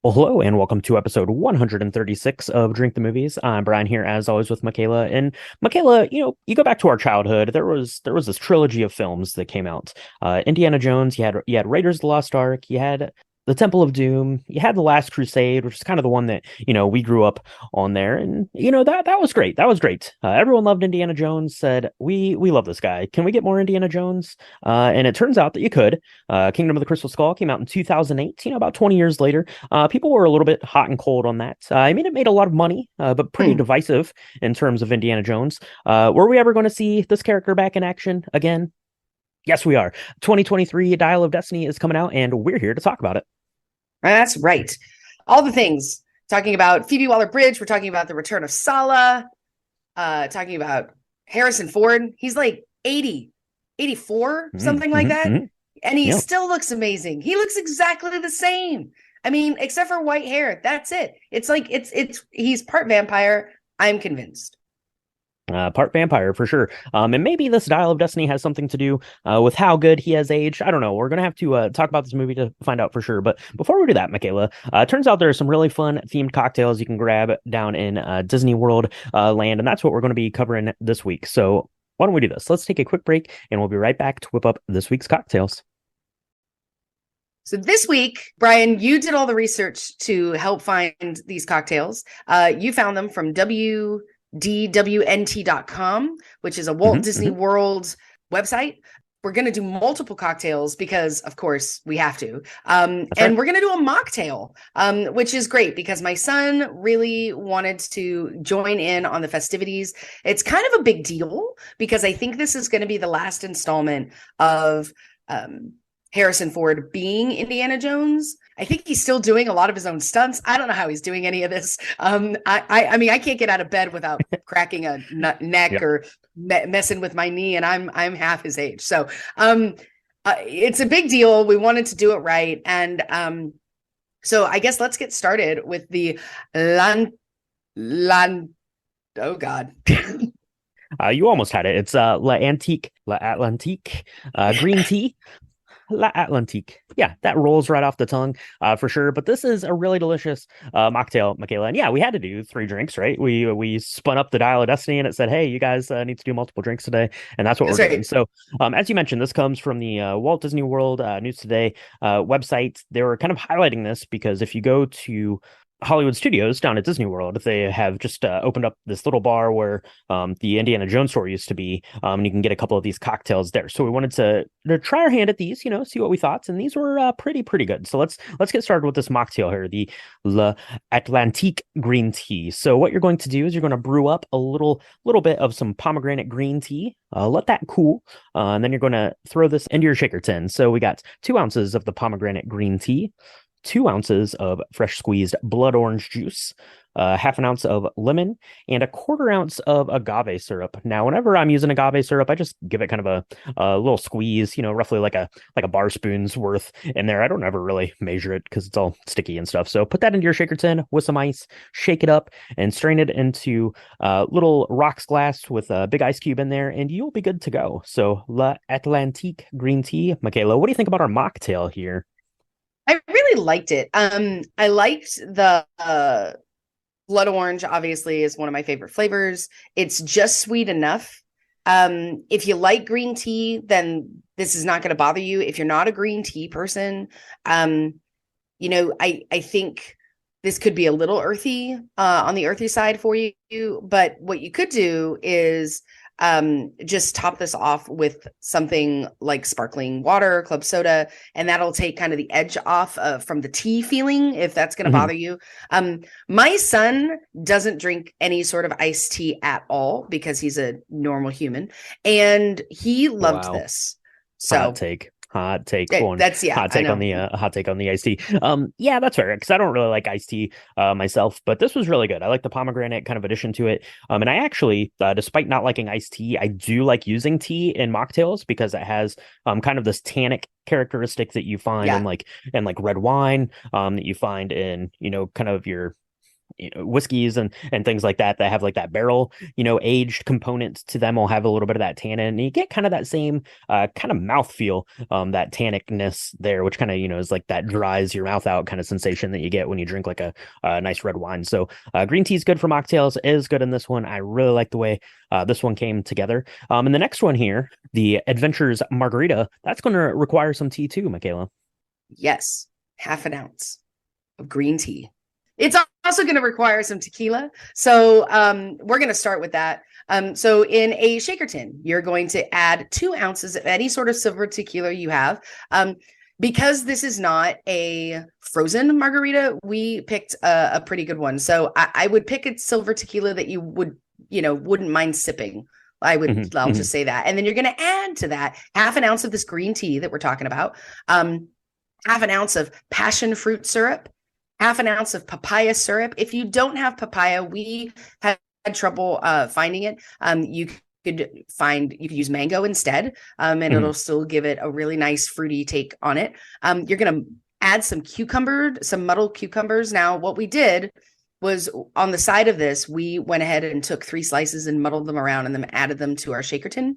Well, hello and welcome to episode 136 of Drink the Movies. I'm Brian here as always with Michaela. And Michaela, you go back to our childhood. There was this trilogy of films that came out. Indiana Jones, you had Raiders of the Lost Ark, you had The Temple of Doom, you had The Last Crusade, which is kind of the one that, we grew up on there. And that was great. That was great. Everyone loved Indiana Jones, said, we love this guy. Can we get more Indiana Jones? And it turns out that you could. Kingdom of the Crystal Skull came out in 2008, about 20 years later. People were a little bit hot and cold on that. I mean, it made a lot of money, but pretty Hmm. divisive in terms of Indiana Jones. Were we ever going to see this character back in action again? Yes, we are. 2023 Dial of Destiny is coming out, and we're here to talk about it. That's right. All the things. Talking about Phoebe Waller-Bridge. We're talking about the return of Sala. Talking about Harrison Ford. He's like 80, 84, something like that. And he Yeah. still looks amazing. He looks exactly the same. I mean, except for white hair. That's it. It's like he's part vampire. I'm convinced. Part vampire for sure. And maybe this Dial of Destiny has something to do with how good he has aged. I don't know. We're gonna have to talk about this movie to find out for sure. But before we do that, Michaela, it turns out there are some really fun themed cocktails you can grab down in Disney World land, and that's what we're going to be covering this week. So why don't we do this? Let's take a quick break, and we'll be right back to whip up this week's cocktails. So this week, Brian, you did all the research to help find these cocktails. You found them from WDWNT.com, which is a Walt Disney World website. We're going to do multiple cocktails because, of course, we have to. And Right. we're going to do a mocktail, which is great because my son really wanted to join in on the festivities. It's kind of a big deal because I think this is going to be the last installment of Harrison Ford being Indiana Jones. I think he's still doing a lot of his own stunts. I don't know how he's doing any of this. I mean, I can't get out of bed without cracking a neck Yep. or messing with my knee, and I'm half his age. So it's a big deal. We wanted to do it right, and so I guess let's get started with the lan. Oh God. You almost had it. It's La Atlantique, green tea. La Atlantique. Yeah, that rolls right off the tongue for sure. But this is a really delicious mocktail, Michaela. And yeah, we had to do three drinks, right? We spun up the Dial of Destiny and it said, hey, you guys need to do multiple drinks today. And that's what we're That's doing. right. So as you mentioned, this comes from the Walt Disney World News Today website. They were kind of highlighting this because if you go to Hollywood Studios down at Disney World, they have just opened up this little bar where the Indiana Jones store used to be, and you can get a couple of these cocktails there. So we wanted to try our hand at these, see what we thought, and these were pretty good. So let's get started with this mocktail here, the La Atlantique green tea. So what you're going to do is you're going to brew up a little bit of some pomegranate green tea. Let that cool, and then you're going to throw this into your shaker tin. So we got 2 ounces of the pomegranate green tea. 2 ounces of fresh squeezed blood orange juice, half an ounce of lemon, and a quarter ounce of agave syrup. Now, whenever I'm using agave syrup, I just give it kind of a little squeeze, roughly like a bar spoon's worth in there. I don't ever really measure it because it's all sticky and stuff. So put that into your shaker tin with some ice, shake it up, and strain it into a little rocks glass with a big ice cube in there, and you'll be good to go. So La Atlantique green tea. Michaela, what do you think about our mocktail here? I really liked it. I liked the blood orange, obviously, is one of my favorite flavors. It's just sweet enough. If you like green tea, then this is not going to bother you. If you're not a green tea person, I think this could be a little earthy, on the earthy side for you. But what you could do is just top this off with something like sparkling water, club soda, and that'll take kind of the edge off from the tea feeling, if that's going to Mhm. bother you. My son doesn't drink any sort of iced tea at all because he's a normal human, and he loved Wow. this. Hot So take. Hot take. Going yeah, hot I take on know. the hot take on the iced tea. Yeah, that's fair because I don't really like iced tea myself, but this was really good. I like the pomegranate kind of addition to it. And I actually, despite not liking iced tea, I do like using tea in mocktails because it has kind of this tannic characteristic that you find in Yeah. like red wine, that you find in kind of your whiskeys and things like that have like that barrel, aged component to them will have a little bit of that tannin, and you get kind of that same kind of mouth feel, that tannicness there, which kind of is like that dries your mouth out kind of sensation that you get when you drink like a nice red wine. So green tea is good for mocktails, is good in this one. I really like the way this one came together. And the next one here, the Adventures Margarita, that's going to require some tea too, Michaela. Yes, half an ounce of green tea. It's also going to require some tequila. So we're going to start with that. So in a shaker tin, you're going to add 2 ounces of any sort of silver tequila you have. Because this is not a frozen margarita, we picked a pretty good one. So I would pick a silver tequila that you wouldn't mind sipping. I'll just say that. And then you're going to add to that half an ounce of this green tea that we're talking about, half an ounce of passion fruit syrup, half an ounce of papaya syrup. If you don't have papaya, we had trouble finding it. You could use mango instead, and it'll still give it a really nice fruity take on it. You're going to add some muddled cucumbers. Now, what we did was on the side of this, we went ahead and took 3 slices and muddled them around and then added them to our shaker tin.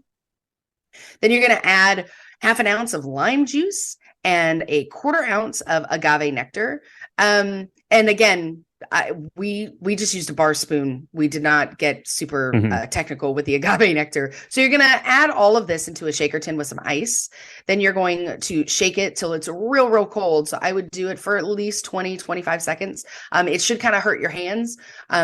Then you're going to add half an ounce of lime juice and a 1/4 ounce of agave nectar. And again, we just used a bar spoon. We did not get super technical with the agave nectar. So you're going to add all of this into a shaker tin with some ice. Then you're going to shake it till it's real, real cold. So I would do it for at least 20, 25 seconds. It should kind of hurt your hands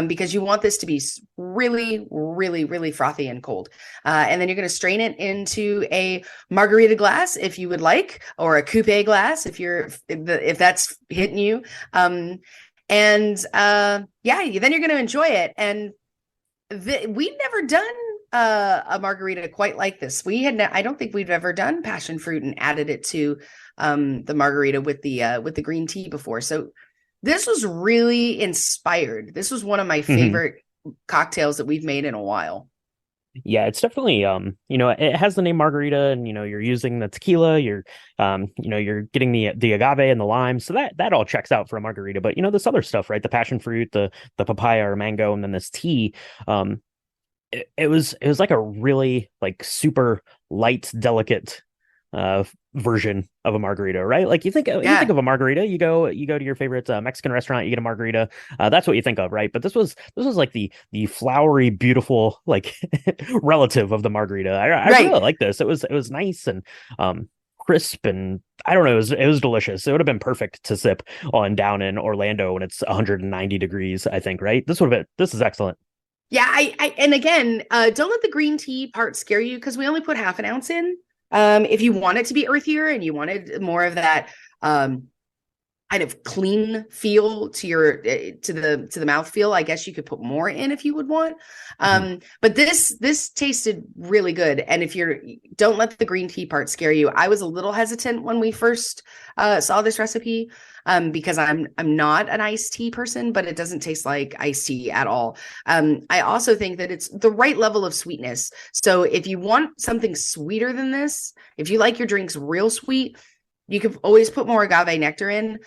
because you want this to be really, really, really frothy and cold. And then you're going to strain it into a margarita glass if you would like, or a coupe glass if that's hitting you. Then you're going to enjoy it. And we've never done a margarita quite like this. I don't think we've ever done passion fruit and added it to the margarita with the green tea before. So this was really inspired. This was one of my favorite cocktails that we've made in a while. Yeah, it's definitely it has the name margarita, and you're using the tequila, you're you're getting the agave and the lime, so that all checks out for a margarita. But this other stuff, right? The passion fruit, the papaya or mango, and then this tea, it was like a really like super light, delicate version of a margarita, right? Like you think of a margarita, you go to your favorite Mexican restaurant, you get a margarita, that's what you think of, right? But this was like the flowery, beautiful like relative of the margarita. I really like this. It was nice and crisp, and I don't know, it was delicious. It would have been perfect to sip on down in Orlando when it's 190 degrees, I think, right? This is excellent. Yeah, and again, don't let the green tea part scare you because we only put half an ounce in. If you want it to be earthier and you wanted more of that kind of clean feel to your to the mouth feel, I guess you could put more in if you would want. But this tasted really good. And if don't let the green tea part scare you. I was a little hesitant when we first saw this recipe because I'm not an iced tea person, but it doesn't taste like iced tea at all. I also think that it's the right level of sweetness. So if you want something sweeter than this, if you like your drinks real sweet, you could always put more agave nectar in.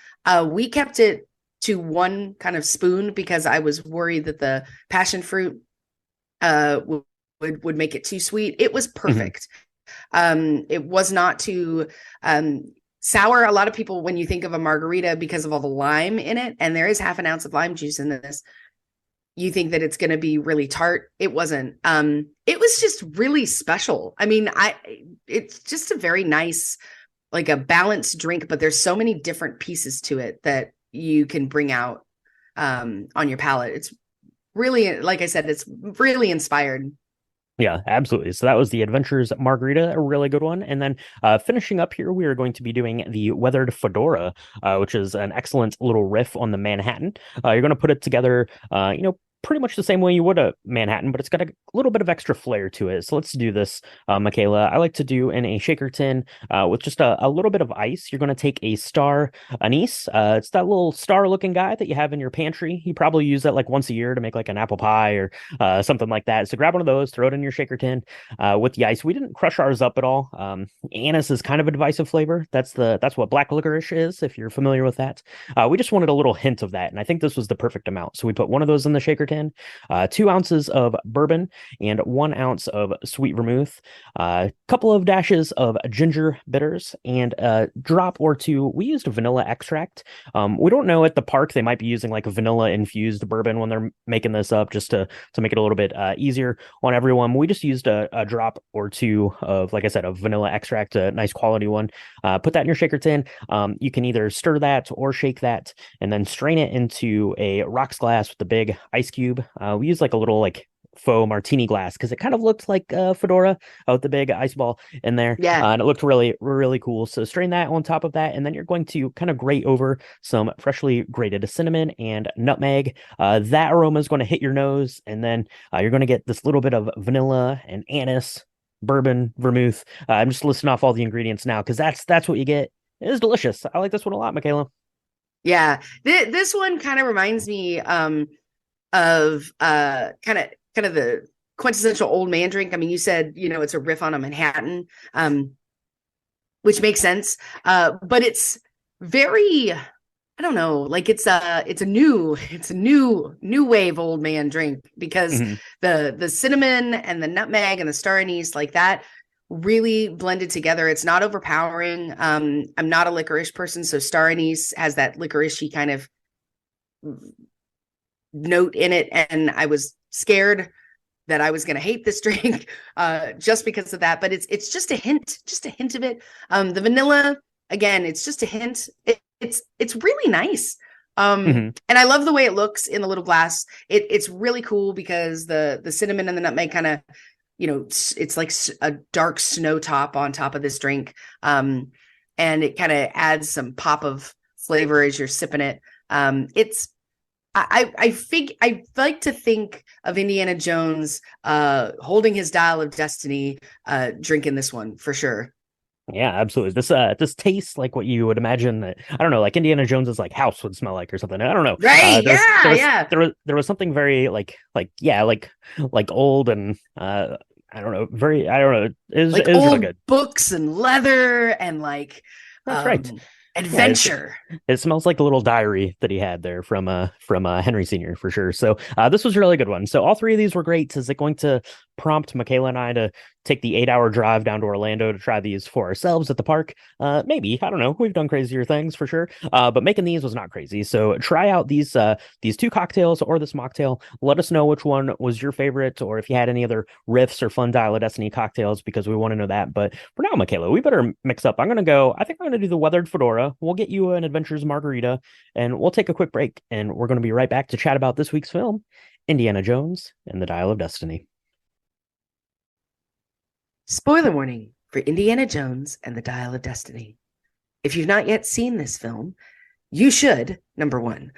We kept it to 1 kind of spoon because I was worried that the passion fruit would make it too sweet. It was perfect. It was not too sour. A lot of people, when you think of a margarita, because of all the lime in it, and there is half an ounce of lime juice in this, you think that it's going to be really tart. It wasn't. It was just really special. I mean, it's just a very nice, like a balanced drink, but there's so many different pieces to it that you can bring out on your palate. It's really, like I said, it's really inspired. Yeah, absolutely. So that was the Adventures Margarita, a really good one. And then finishing up here, we are going to be doing the Weathered Fedora, which is an excellent little riff on the Manhattan. You're going to put it together, pretty much the same way you would a Manhattan, but it's got a little bit of extra flair to it. So let's do this, Michaela. I like to do in a shaker tin with just a little bit of ice. You're going to take a star anise. It's that little star-looking guy that you have in your pantry. You probably use that like once a year to make like an apple pie or something like that. So grab one of those, throw it in your shaker tin with the ice. We didn't crush ours up at all. Anise is kind of a divisive flavor. That's what black licorice is, if you're familiar with that. We just wanted a little hint of that, and I think this was the perfect amount. So we put one of those in the shaker tin, 2 ounces of bourbon, and 1 ounce of sweet vermouth, a couple of dashes of ginger bitters, and a drop or two. We used vanilla extract. We don't know at the park, they might be using like a vanilla infused bourbon when they're making this up, just to make it a little bit easier on everyone. We just used a drop or two of, like I said, a vanilla extract, a nice quality one. Put that in your shaker tin. You can either stir that or shake that, and then strain it into a rocks glass with a big ice cube. We use like a little like faux martini glass because it kind of looked like a fedora with the big ice ball in there. Yeah. And it looked really, really cool. So strain that on top of that, and then you're going to kind of grate over some freshly grated cinnamon and nutmeg. That aroma is going to hit your nose, and then you're going to get this little bit of vanilla and anise, bourbon, vermouth. I'm just listing off all the ingredients now because that's what you get. It is delicious. I like this one a lot, Michaela. Yeah. This one kind of reminds me of kind of the quintessential old man drink. I mean, you said, it's a riff on a Manhattan, which makes sense. But it's very, I don't know, like it's a new wave old man drink because Mm-hmm. the cinnamon and the nutmeg and the star anise, like that, really blended together. It's not overpowering. I'm not a licorice person, so star anise has that licoricey kind of note in it, and I was scared that I was going to hate this drink just because of that. But it's just a hint of it. The vanilla, again, it's just a hint. It's really nice. Mm-hmm. And I love the way it looks in the little glass. It's really cool because the cinnamon and the nutmeg kind of, it's like a dark snow top on top of this drink. And it kind of adds some pop of flavor as you're sipping it. I like to think of Indiana Jones holding his dial of destiny, drinking this one for sure. Yeah, absolutely. This tastes like what you would imagine that, I don't know, like Indiana Jones's like house would smell like or something. I don't know. Right? There was something very like old and I don't know, I don't know. Like It was really old good. books and leather and like That's right. Yeah, adventure. it smells like a little diary that he had there from Henry Sr. for sure. So this was a really good one. So all three of these were great. Is it going to prompt Michaela and I to take the 8-hour drive down to Orlando to try these for ourselves at the park? Maybe. I don't know. We've done crazier things for sure. But making these was not crazy. So try out these two cocktails or this mocktail. Let us know which one was your favorite, or if you had any other riffs or fun Dial of Destiny cocktails, because we want to know that. But for now, Michaela, we better mix up. I think I'm gonna do the weathered fedora. We'll get you an adventures margarita, and we'll take a quick break, and we're gonna be right back to chat about this week's film, Indiana Jones and the Dial of Destiny. Spoiler warning for Indiana Jones and the Dial of Destiny. If you've not yet seen this film, you should, number one.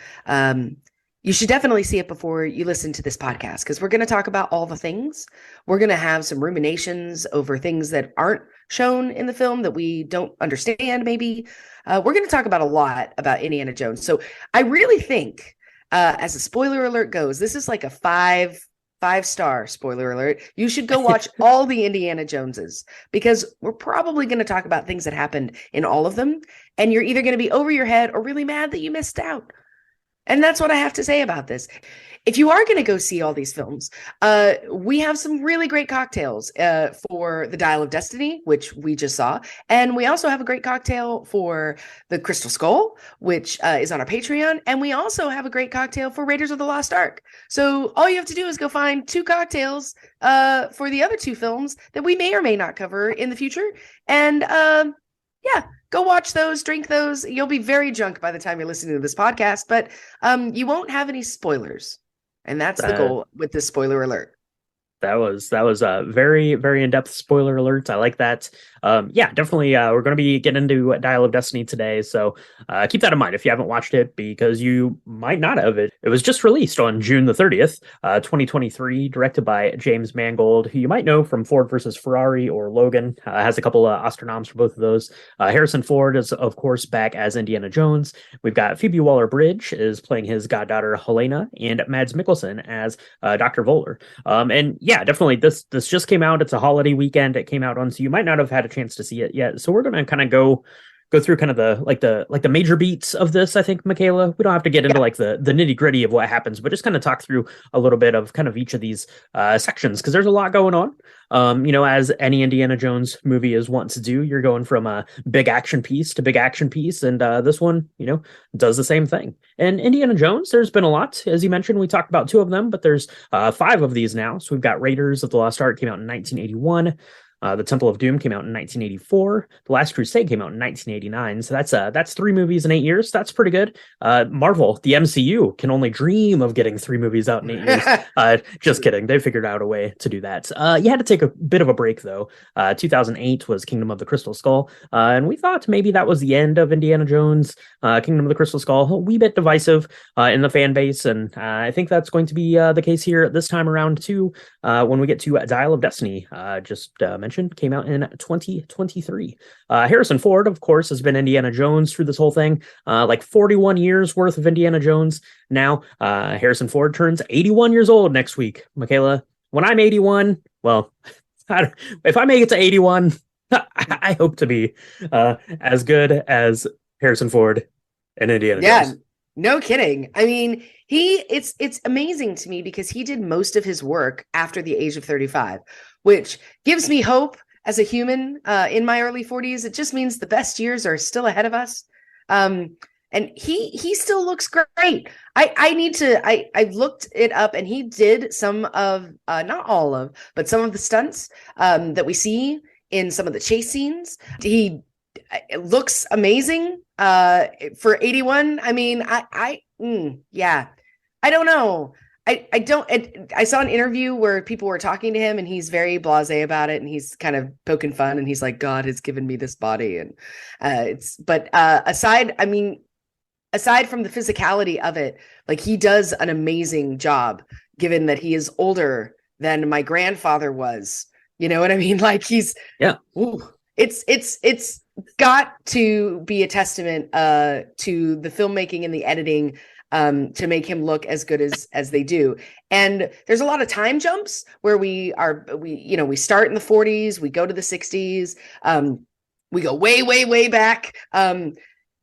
You should definitely see it before you listen to this podcast, because we're going to talk about all the things. We're going to have some ruminations over things that aren't shown in the film that we don't understand, maybe. We're going to talk about a lot about Indiana Jones. So I really think, as a spoiler alert goes, this is like a five-star spoiler alert. You should go watch all the Indiana Joneses, because we're probably going to talk about things that happened in all of them. And you're either going to be over your head or really mad that you missed out. And that's what I have to say about this. If you are going to go see all these films, we have some really great cocktails for the Dial of Destiny, which we just saw. And we also have a great cocktail for the Crystal Skull, which is on our Patreon. And we also have a great cocktail for Raiders of the Lost Ark. So all you have to do is go find 2 cocktails for the other 2 films that we may or may not cover in the future. And yeah, go watch those, drink those. You'll be very drunk by the time you're listening to this podcast, but you won't have any spoilers. And that's the goal with this spoiler alert. That was a very very in-depth spoiler alert. I like that. Yeah, definitely. We're going to be getting into Dial of Destiny today, so keep that in mind if you haven't watched it because you might not have. It was just released on June the 30th, 2023, directed by James Mangold, who you might know from Ford versus Ferrari or Logan. Has a couple of Oscar noms for both of those. Harrison Ford is of course back as Indiana Jones. We've got Phoebe Waller-Bridge is playing his goddaughter Helena, and Mads Mikkelsen as Dr. Voller. And yeah, definitely this just came out. It's a holiday weekend. It came out on, so you might not have had a chance to see it yet. So we're gonna kind of go through kind of the major beats of this. I think, Michaela, we don't have to get into Yeah. like the nitty gritty of what happens, but just kind of talk through a little bit of kind of each of these sections because there's a lot going on. As any Indiana Jones movie is wont to do, you're going from a big action piece to big action piece, and this one, does the same thing. And Indiana Jones, there's been a lot, as you mentioned. We talked about two of them, but there's five of these now. So we've got Raiders of the Lost Ark came out in 1981. The Temple of Doom came out in 1984. The Last Crusade came out in 1989. So that's three movies in 8 years. That's pretty good. Marvel, the MCU, can only dream of getting three movies out in 8 years. Just kidding. They figured out a way to do that. You had to take a bit of a break though. 2008 was Kingdom of the Crystal Skull, and we thought maybe that was the end of Indiana Jones. Kingdom of the Crystal Skull, a wee bit divisive in the fan base, and I think that's going to be the case here this time around too. When we get to Dial of Destiny, just mentioned, came out in 2023. Harrison Ford, of course, has been Indiana Jones through this whole thing, like 41 years worth of Indiana Jones. Now, Harrison Ford turns 81 years old next week. Michaela, when I'm 81, well, if I make it to 81, I hope to be as good as Harrison Ford and Indiana Yeah, Jones. no kidding. I mean, it's amazing to me because he did most of his work after the age of 35, which gives me hope as a human in my early 40s. It just means the best years are still ahead of us. And he still looks great. I looked it up, and he did some of not all of, but some of the stunts that we see in some of the chase scenes. He It looks amazing for 81. I mean, yeah, I don't know. I don't. I saw an interview where people were talking to him, and he's very blasé about it, and he's kind of poking fun, and he's like, "God has given me this body," and aside from the physicality of it, like, he does an amazing job, given that he is older than my grandfather was. You know what I mean? Like, he's Yeah. ooh, it's got to be a testament to the filmmaking and the editing to make him look as good as they do. And there's a lot of time jumps where we start in the 40s, we go to the 60s, we go way back,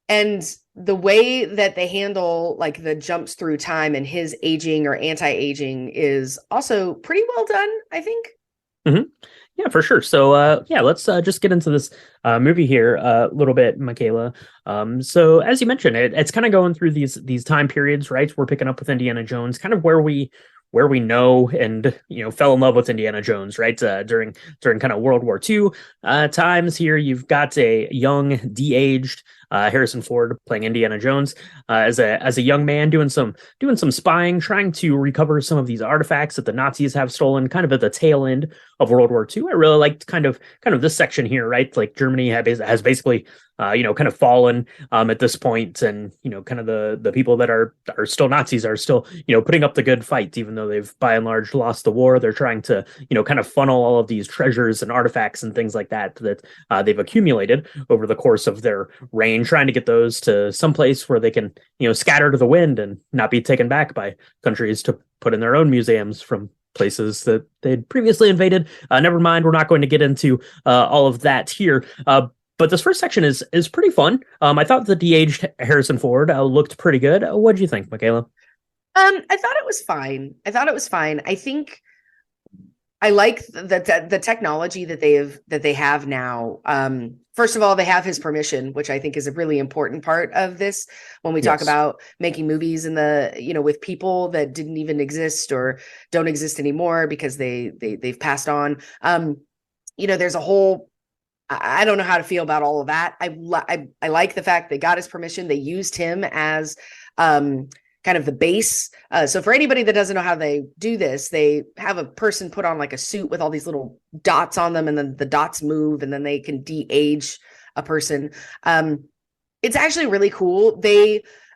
and the way that they handle like the jumps through time and his aging or anti-aging is also pretty well done, I think. Mm-hmm. Yeah, for sure. So, yeah, let's just get into this movie here a little bit, Michaela. So, as you mentioned, it's kind of going through these time periods, right? We're picking up with Indiana Jones, kind of where we know and fell in love with Indiana Jones, right? During kind of World War II times. Here, you've got a young, de-aged Harrison Ford playing Indiana Jones as a young man doing some spying, trying to recover some of these artifacts that the Nazis have stolen, kind of at the tail end of World War II. I really liked kind of this section here, right? Like, Germany has basically kind of fallen at this point, and kind of the people that are still Nazis are still putting up the good fight, even though they've by and large lost the war. They're trying to kind of funnel all of these treasures and artifacts and things like that they've accumulated over the course of their reign, trying to get those to some place where they can scatter to the wind and not be taken back by countries to put in their own museums from places that they'd previously invaded. Never mind, we're not going to get into all of that here. But this first section is pretty fun. I thought the de-aged Harrison Ford looked pretty good. What did you think, Michaela? I thought it was fine. I think I like the technology that they have now. First of all, they have his permission, which I think is a really important part of this when we talk Yes. about making movies in the with people that didn't even exist or don't exist anymore because they've passed on. There's a whole, I don't know how to feel about all of that. I like the fact they got his permission. They used him as kind kind of the base. So for anybody that doesn't know how they do this, they have a person put on like a suit with all these little dots on them, and then the dots move, and then they can de-age a person. It's actually really cool.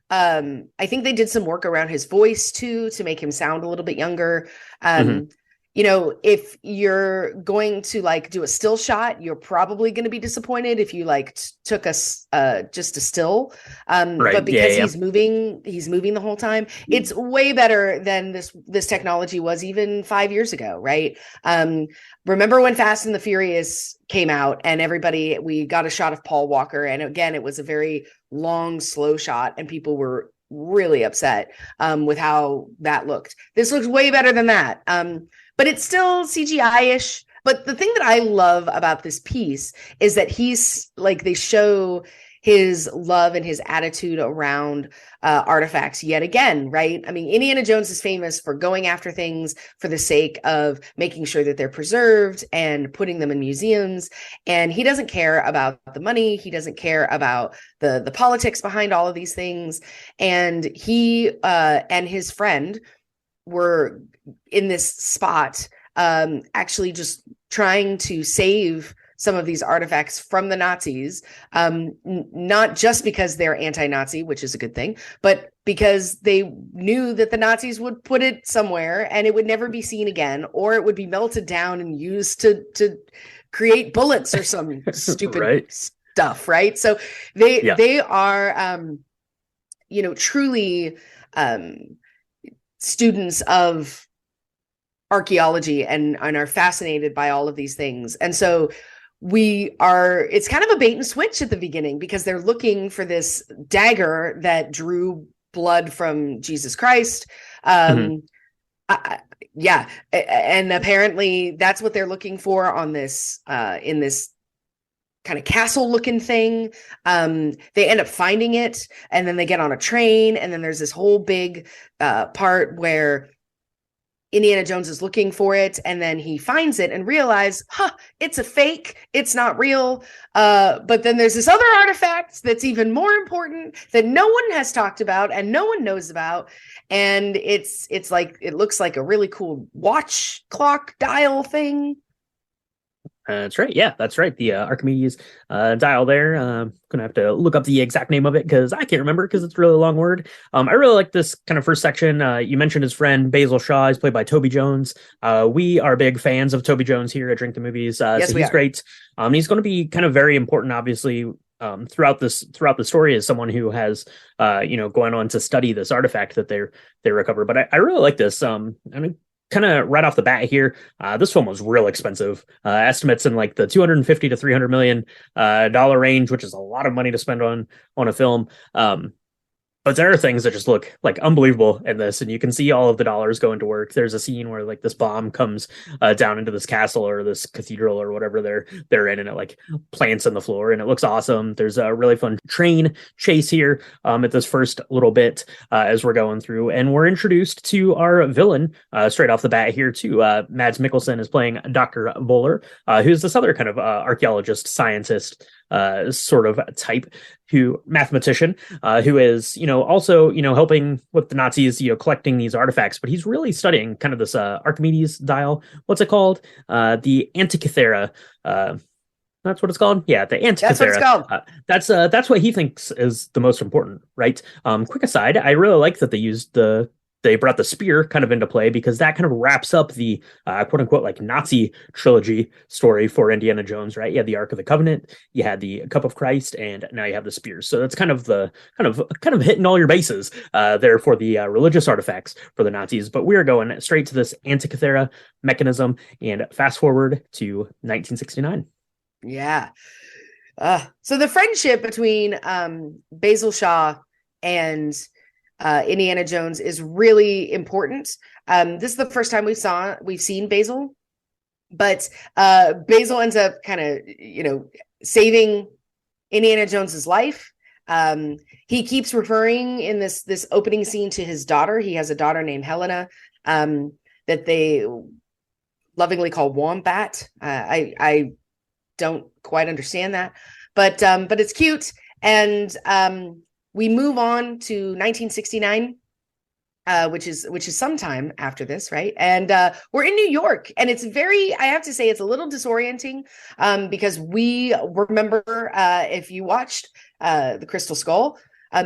I think they did some work around his voice too, to make him sound a little bit younger. Mhm. You know, if you're going to like do a still shot, you're probably going to be disappointed if you like took us just a still. But Right. Yeah, because yeah. he's moving the whole time. It's way better than this technology was even 5 years ago, right? Remember when Fast and the Furious came out, and we got a shot of Paul Walker, and again, it was a very long, slow shot, and people were really upset with how that looked. This looks way better than that. But it's still CGI-ish. But the thing that I love about this piece is that they show his love and his attitude around artifacts yet again, right? I mean, Indiana Jones is famous for going after things for the sake of making sure that they're preserved and putting them in museums. And he doesn't care about the money. He doesn't care about the politics behind all of these things. And he and his friend were in this spot, actually just trying to save some of these artifacts from the Nazis, not just because they're anti-Nazi, which is a good thing, but because they knew that the Nazis would put it somewhere and it would never be seen again, or it would be melted down and used to create bullets or some stupid Right. stuff, right? So Yeah. they are, truly students of archaeology and are fascinated by all of these things. And so it's kind of a bait and switch at the beginning, because they're looking for this dagger that drew blood from Jesus Christ. Mhm. Yeah. And apparently that's what they're looking for on this, in this kind of castle looking thing. They end up finding it, and then they get on a train, and then there's this whole big part where Indiana Jones is looking for it, and then he finds it and realizes, it's a fake. It's not real. But then there's this other artifact that's even more important that no one has talked about and no one knows about. And it looks like a really cool watch clock dial thing. That's right. Yeah, that's right. The Archimedes dial there. Gonna have to look up the exact name of it because I can't remember because it's a really long word. I really like this kind of first section. You mentioned his friend Basil Shaw. He's played by Toby Jones. We are big fans of Toby Jones here at Drink the Movies. Yes, So we he's are. great. He's going to be kind of very important, obviously, throughout the story as someone who has going on to study this artifact that they recover. But I really like this. I mean, kind of right off the bat here, this film was real expensive. Estimates in like the 250 to 300 million dollar range, which is a lot of money to spend on a film. But there are things that just look like unbelievable in this, and you can see all of the dollars going to work. There's a scene where like this bomb comes down into this castle or this cathedral or whatever they're in, and it like plants in the floor, and it looks awesome. There's a really fun train chase here at this first little bit as we're going through, and we're introduced to our villain straight off the bat here too. Mads Mikkelsen is playing Dr. Voller, who's this other kind of archaeologist, scientist sort of type, mathematician, who is also helping with the Nazis, collecting these artifacts, but he's really studying kind of this Archimedes dial. What's it called? The Antikythera. That's what it's called. Yeah, the Antikythera. That's what it's called. That's what he thinks is the most important, right? Quick aside, I really like that they brought the spear kind of into play because that kind of wraps up the quote unquote like Nazi trilogy story for Indiana Jones, right? You had the Ark of the Covenant, you had the Cup of Christ, and now you have the spears. So that's kind of hitting all your bases there for the religious artifacts for the Nazis. But we're going straight to this Antikythera mechanism and fast forward to 1969. Yeah. So the friendship between Basil Shaw and Indiana Jones is really important. This is the first time we've seen Basil, but Basil ends up kind of saving Indiana Jones's life. He keeps referring in this opening scene to his daughter. He has a daughter named Helena that they lovingly call Wombat. I don't quite understand that, but it's cute. And we move on to 1969, which is sometime after this, right? And we're in New York, and it's very, I have to say, it's a little disorienting, because we remember, if you watched The Crystal Skull,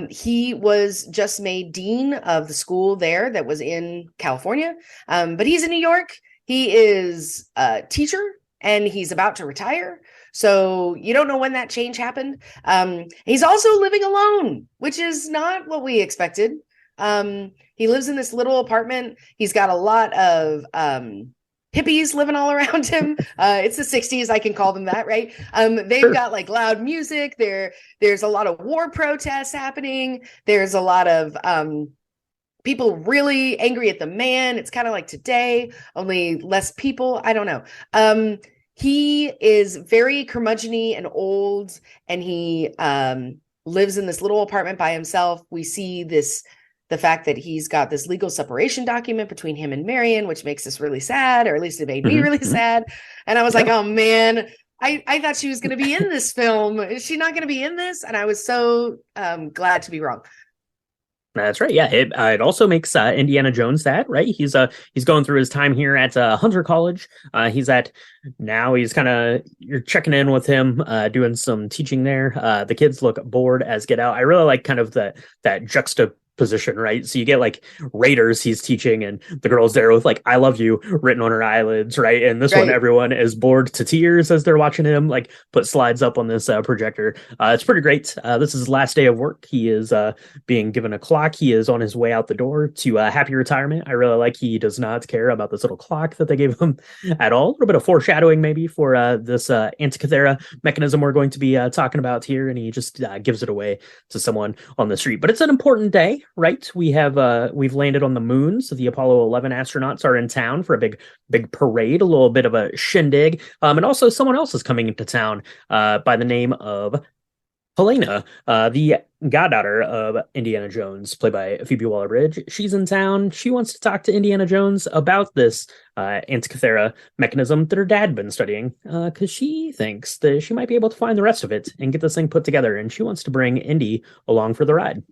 he was just made dean of the school there that was in California, but he's in New York. He is a teacher, and he's about to retire. So you don't know when that change happened. He's also living alone, which is not what we expected. He lives in this little apartment. He's got a lot of hippies living all around him. It's the 60s, I can call them that, right? They've Sure. got like loud music. There's a lot of war protests happening. There's a lot of people really angry at the man. It's kind of like today, only less people. I don't know. He is very curmudgeon-y and old, and he lives in this little apartment by himself. We see the fact that he's got this legal separation document between him and Marion, which makes us really sad, or at least it made me really sad. And I was like, oh man, I thought she was going to be in this film. Is she not going to be in this? And I was so glad to be wrong. That's right. Yeah, it also makes Indiana Jones sad, right? He's going through his time here at Hunter College. He's kind of, you're checking in with him, doing some teaching there. The kids look bored as get out. I really like kind of that juxtaposition, right? So you get like Raiders he's teaching, and the girl's there with like "I love you" written on her eyelids, right? And this one, everyone is bored to tears as they're watching him like put slides up on this projector. It's pretty great. This is his last day of work. He is being given a clock. He is on his way out the door to happy retirement. I really like he does not care about this little clock that they gave him at all. A little bit of foreshadowing maybe for this Antiquity mechanism we're going to be talking about here, and he just gives it away to someone on the street. But it's an important day, right? We've landed on the moon, so the Apollo 11 astronauts are in town for a big parade, a little bit of a shindig, and also someone else is coming into town by the name of Helena, the goddaughter of Indiana Jones, played by Phoebe Waller-Bridge. She's in town. She wants to talk to Indiana Jones about this Antikythera mechanism that her dad had been studying, because she thinks that she might be able to find the rest of it and get this thing put together, and she wants to bring Indy along for the ride.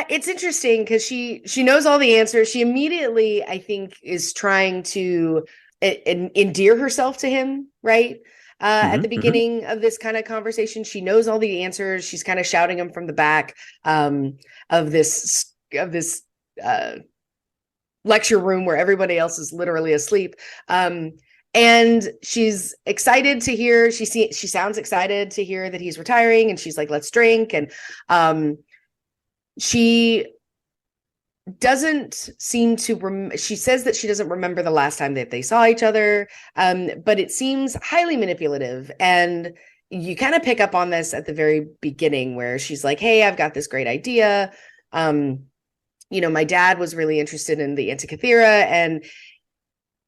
It's interesting because she knows all the answers. She immediately, I think, is trying to endear herself to him, right? At the beginning of this kind of conversation, she knows all the answers. She's kind of shouting them from the back of this lecture room where everybody else is literally asleep. And she's excited to hear. She sounds excited to hear that he's retiring, and she's like, "Let's drink." And she doesn't seem to she says that she doesn't remember the last time that they saw each other, but it seems highly manipulative. And you kind of pick up on this at the very beginning where she's like, "Hey, I've got this great idea. My dad was really interested in the Antikythera," and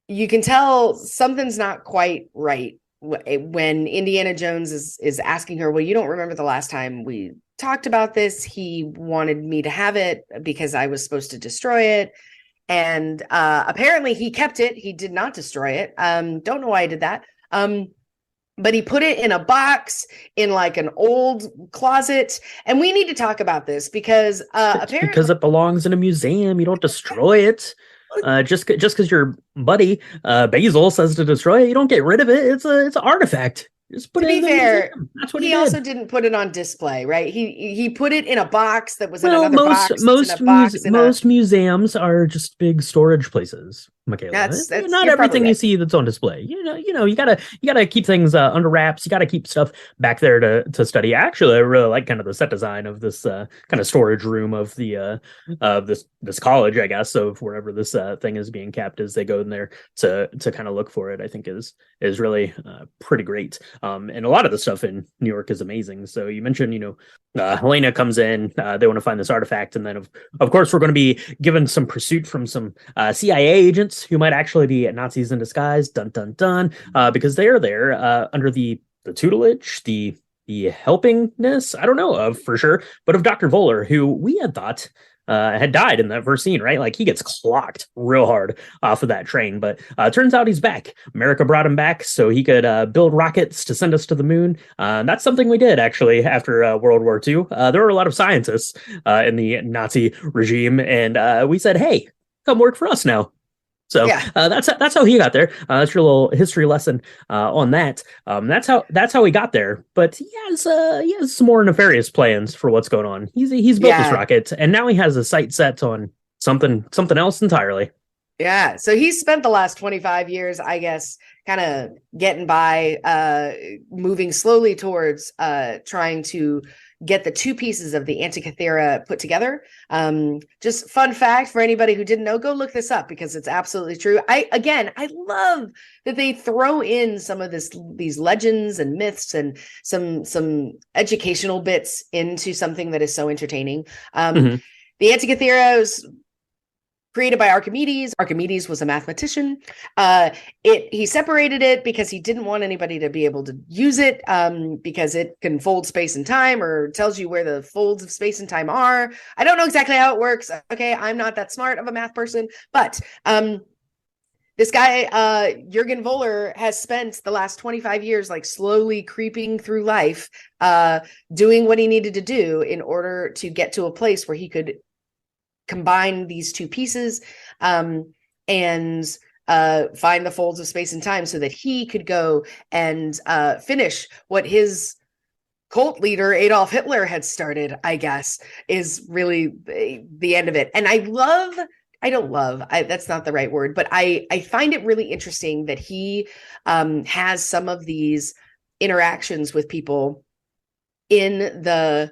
you can tell something's not quite right when Indiana Jones is asking her, "Well, you don't remember the last time we talked about this. He wanted me to have it because I was supposed to destroy it. And apparently he kept it. He did not destroy it. Don't know why I did that. But he put it in a box in like an old closet. And we need to talk about this because apparently because it belongs in a museum. You don't destroy it. Just because your buddy Basil says to destroy it, you don't get rid of it. It's an artifact. Just put to it be in the fair, museum. That's what he he did. also didn't put it on display, right? He put it in a box that was in another box. Most museums are just big storage places, Michaela. That's not everything you see that's on display. You gotta keep things under wraps. You gotta keep stuff back there to study. Actually, I really like kind of the set design of this kind of storage room of the this college, I guess, of wherever this thing is being kept as they go in there to kind of look for it. I think is really pretty great. And a lot of the stuff in New York is amazing. So you mentioned, Helena comes in, they want to find this artifact. And then of course, we're going to be given some pursuit from some CIA agents who might actually be Nazis in disguise. Dun, dun, dun. Because they're there under the tutelage, the helpingness, I don't know of for sure, but of Dr. Voller, who we had thought had died in that first scene, right? Like he gets clocked real hard off of that train, but turns out he's back. America brought him back so he could build rockets to send us to the moon. That's something we did actually after World War II. There were a lot of scientists in the Nazi regime, and we said, "Hey, come work for us now. So Yeah. that's how he got there. That's your little history lesson on that. That's how he got there. But he has some more nefarious plans for what's going on. He's built this Yeah. rocket, and now he has a sight set on something else entirely. Yeah. So he's spent the last 25 years, I guess, kind of getting by, moving slowly towards trying to get the two pieces of the Antikythera put together. Just fun fact for anybody who didn't know, go look this up because it's absolutely true. I love that they throw in some of these legends and myths and some educational bits into something that is so entertaining. Mm-hmm. The Antikythera was created by Archimedes. Archimedes was a mathematician. He separated it because he didn't want anybody to be able to use it, because it can fold space and time, or tells you where the folds of space and time are. I don't know exactly how it works. Okay, I'm not that smart of a math person, but this guy, Jürgen Voller, has spent the last 25 years like slowly creeping through life, doing what he needed to do in order to get to a place where he could combine these two pieces, and find the folds of space and time so that he could go and finish what his cult leader Adolf Hitler had started, I guess, is really the end of it. And that's not the right word, but I find it really interesting that he has some of these interactions with people in the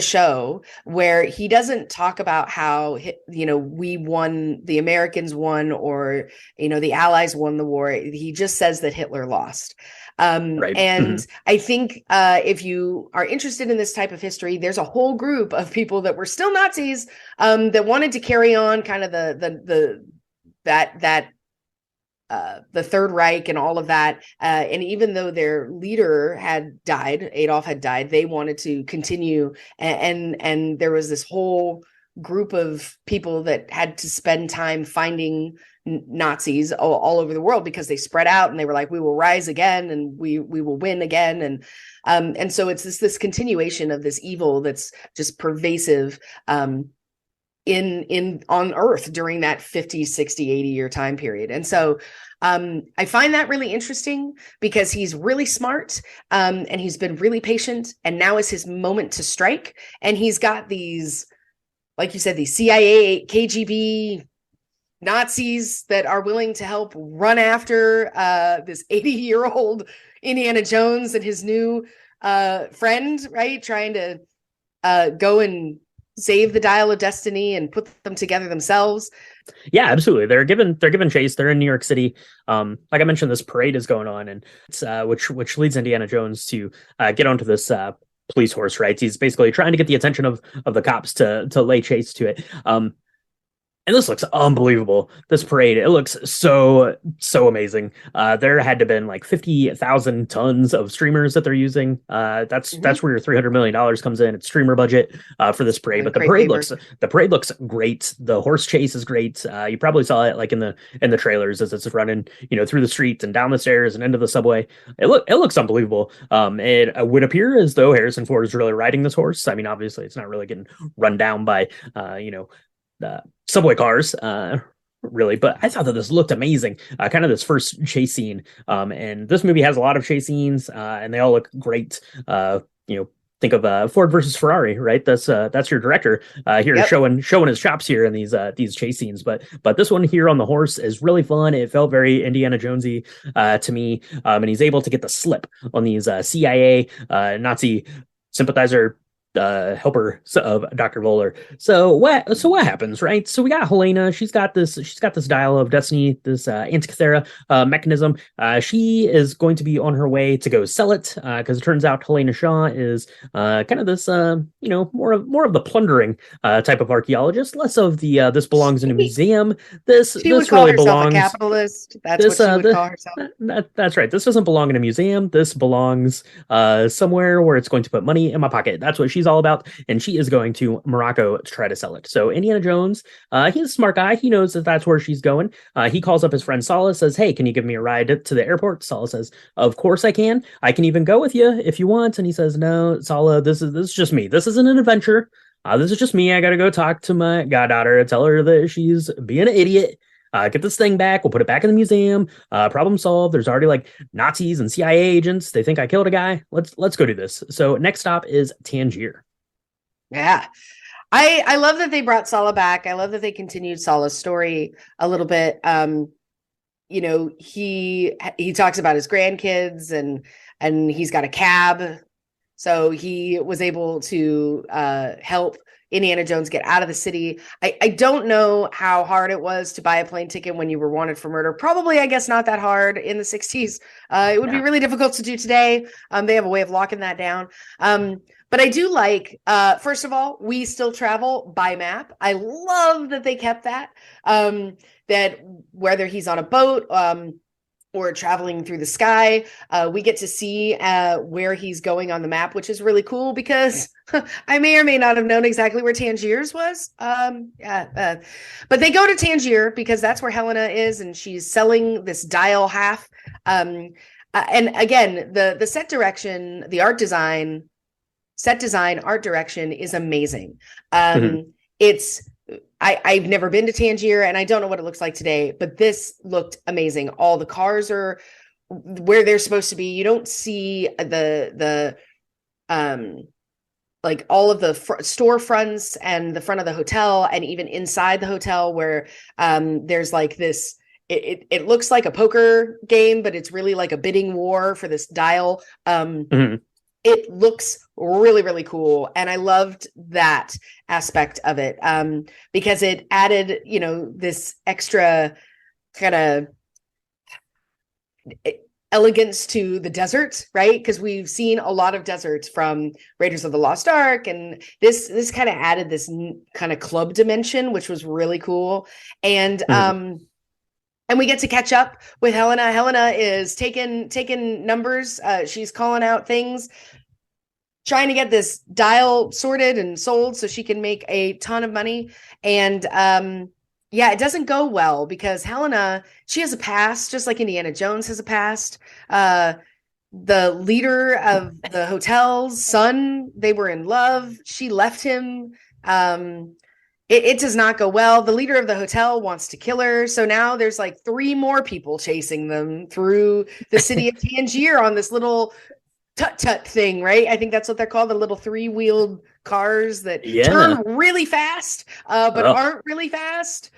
show where he doesn't talk about how, we won, the Americans won, or, the Allies won the war. He just says that Hitler lost. Right. And Mm-hmm. I think if you are interested in this type of history, there's a whole group of people that were still Nazis, that wanted to carry on kind of the Third Reich and all of that. And even though their leader had died, Adolf had died, they wanted to continue. And there was this whole group of people that had to spend time finding Nazis all over the world because they spread out, and they were like, we will rise again, and we will win again. And so it's this continuation of this evil that's just pervasive, in on Earth during that 50, 60, 80 year time period. And so I find that really interesting because he's really smart, and he's been really patient, and now is his moment to strike. And he's got these, like you said, these CIA, KGB Nazis that are willing to help run after this 80-year-old Indiana Jones and his new friend, right? Trying to go and save the Dial of Destiny and put them together themselves. Yeah, absolutely. They're given chase. They're in New York City. Like I mentioned, this parade is going on, and it's, which leads Indiana Jones to get onto this police horse. Right, he's basically trying to get the attention of the cops to lay chase to it. And this looks unbelievable. This parade, it looks so amazing. There had to have been like 50,000 tons of streamers that they're using. That's where your $300 million comes in. It's streamer budget for this parade. But the parade looks great. The horse chase is great. You probably saw it like in the trailers as it's running, through the streets and down the stairs and into the subway. It looks unbelievable. It would appear as though Harrison Ford is really riding this horse. I mean, obviously, it's not really getting run down by subway cars, really, but I thought that this looked amazing. Kind of this first chase scene, and this movie has a lot of chase scenes, and they all look great. Think of Ford versus Ferrari, right? That's your director here. Yep. showing his chops here in these chase scenes. But this one here on the horse is really fun. It felt very Indiana Jonesy to me, and he's able to get the slip on these CIA Nazi sympathizer helper of Dr. Voller. So what happens, right? So we got Helena. She's got this Dial of Destiny, this Antikythera mechanism. She is going to be on her way to go sell it, because it turns out Helena Shaw is kind of this more of the plundering type of archaeologist, less of the this belongs in a museum. This really belongs a capitalist. That's what she would call herself. That's right. This doesn't belong in a museum. This belongs somewhere where it's going to put money in my pocket. That's what she's all about, and she is going to Morocco to try to sell it. So Indiana Jones, he's a smart guy. He knows that that's where she's going. He calls up his friend Sala, says, "Hey, can you give me a ride to the airport?" Sala says, "Of course I can. I can even go with you if you want." And he says, "No, Sala, this is just me. This isn't an adventure. This is just me. I gotta go talk to my goddaughter, tell her that she's being an idiot. Get this thing back. We'll put it back in the museum. Problem solved. There's already like Nazis and CIA agents. They think I killed a guy. Let's go do this. So next stop is Tangier. Yeah. I love that they brought Sala back. I love that they continued Sala's story a little bit. He talks about his grandkids and he's got a cab. So he was able to help Indiana Jones get out of the city. I don't know how hard it was to buy a plane ticket when you were wanted for murder. Probably, I guess, not that hard in the 60s. It would be really difficult to do today. They have a way of locking that down. But I do like, first of all, we still travel by map. I love that they kept that, that whether he's on a boat, or traveling through the sky, we get to see where he's going on the map, which is really cool because I may or may not have known exactly where Tangiers was. But they go to Tangier because that's where Helena is, and she's selling this dial half. And again, the set direction, the art design, art direction is amazing. I've never been to Tangier and I don't know what it looks like today, but this looked amazing. All the cars are where they're supposed to be. You don't see like all of the storefronts and the front of the hotel, and even inside the hotel where there's like this, it looks like a poker game, but it's really like a bidding war for this dial. It looks really, really cool. And I loved that aspect of it because it added, this extra kind of elegance to the desert, right? Because we've seen a lot of deserts from Raiders of the Lost Ark. And this kind of added this kind of club dimension, which was really cool. And we get to catch up with Helena. Helena is taking numbers. She's calling out things, trying to get this dial sorted and sold so she can make a ton of money. And it doesn't go well because Helena, she has a past, just like Indiana Jones has a past. The leader of the hotel's son, they were in love. She left him. It does not go well. The leader of the hotel wants to kill her. So now there's like 3 more people chasing them through the city of Tangier on this little tut-tut thing, right? I think that's what they're called, the little 3-wheeled cars that turn really fast, but aren't really fast.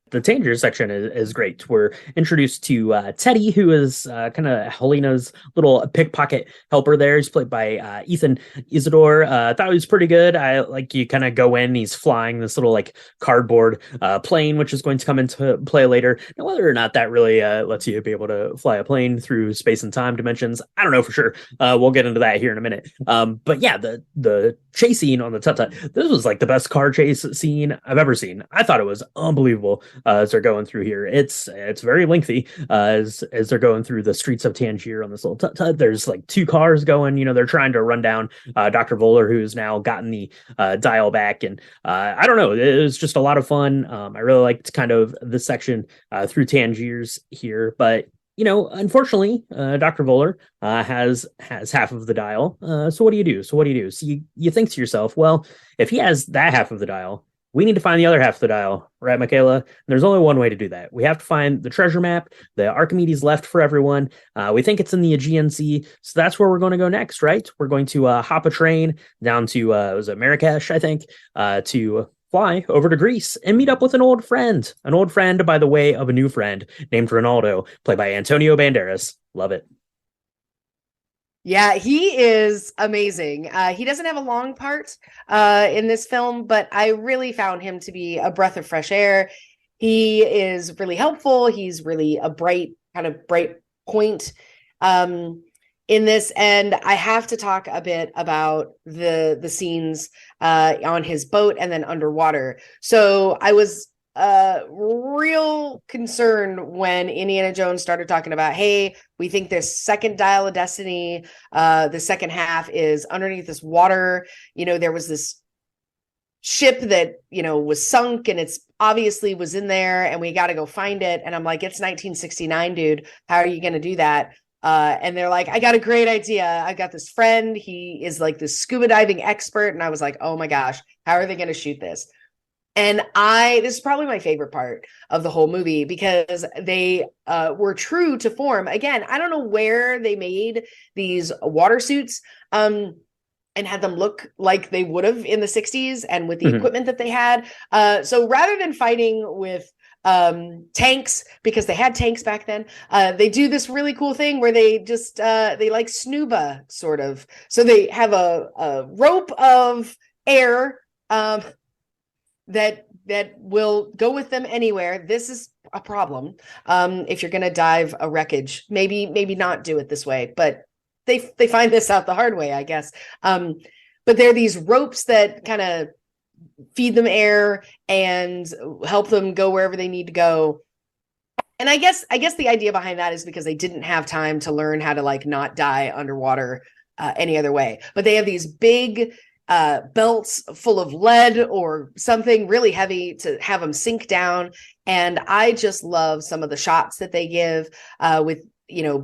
The Tangier section is great. We're introduced to Teddy, who is kind of Helena's little pickpocket helper there. He's played by Ethan Isidore. I thought he was pretty good. I like, you kind of go in, he's flying this little like cardboard plane, which is going to come into play later. Now, whether or not that really lets you be able to fly a plane through space and time dimensions, I don't know for sure. We'll get into that here in a minute. But yeah, the chase scene on the Tut-Tut, this was like the best car chase scene I've ever seen. I thought it was unbelievable. As they're going through here, it's very lengthy as they're going through the streets of Tangier on this little Tut-Tut. There's like 2 cars going, they're trying to run down Dr. Voller, who's now gotten the dial back, and I don't know, it was just a lot of fun. I really liked kind of this section through Tangiers here, but unfortunately, Dr. Voller has half of the dial. So what do you do? So you think to yourself, well, if he has that half of the dial, we need to find the other half of the dial, right, Michaela? And there's only one way to do that. We have to find the treasure map. The Archimedes left for everyone. We think it's in the Aegean Sea, so that's where we're going to go next, right? We're going to hop a train down to was it Marrakesh, I think, to fly over to Greece and meet up with an old friend by the way of a new friend named Ronaldo, played by Antonio Banderas. Love it. Yeah, he is amazing. He doesn't have a long part in this film, but I really found him to be a breath of fresh air. He is really helpful. He's really a bright point in this. And I have to talk a bit about the scenes on his boat and then underwater. So I was real concerned when Indiana Jones started talking about, hey, we think this second dial of destiny, the second half is underneath this water. There was this ship that, was sunk and it's obviously was in there and we got to go find it. And I'm like, it's 1969, dude. How are you going to do that? And they're like, I got a great idea. I got this friend. He is like this scuba diving expert. And I was like, oh my gosh, How are they going to shoot this? And this is probably my favorite part of the whole movie because they were true to form. Again, I don't know where they made these water suits and had them look like they would have in the 60s and with the equipment that they had. So rather than fighting with tanks, because they had tanks back then, they do this really cool thing where they just they like snuba sort of. So they have a rope of air that will go with them anywhere. This is a problem if you're going to dive a wreckage. Maybe not do it this way, but they find this out the hard way, I guess. But there are these ropes that kind of feed them air and help them go wherever they need to go. And I guess the idea behind that is because they didn't have time to learn how to like not die underwater any other way. But they have these big belts full of lead or something really heavy to have them sink down. And I just love some of the shots that they give with,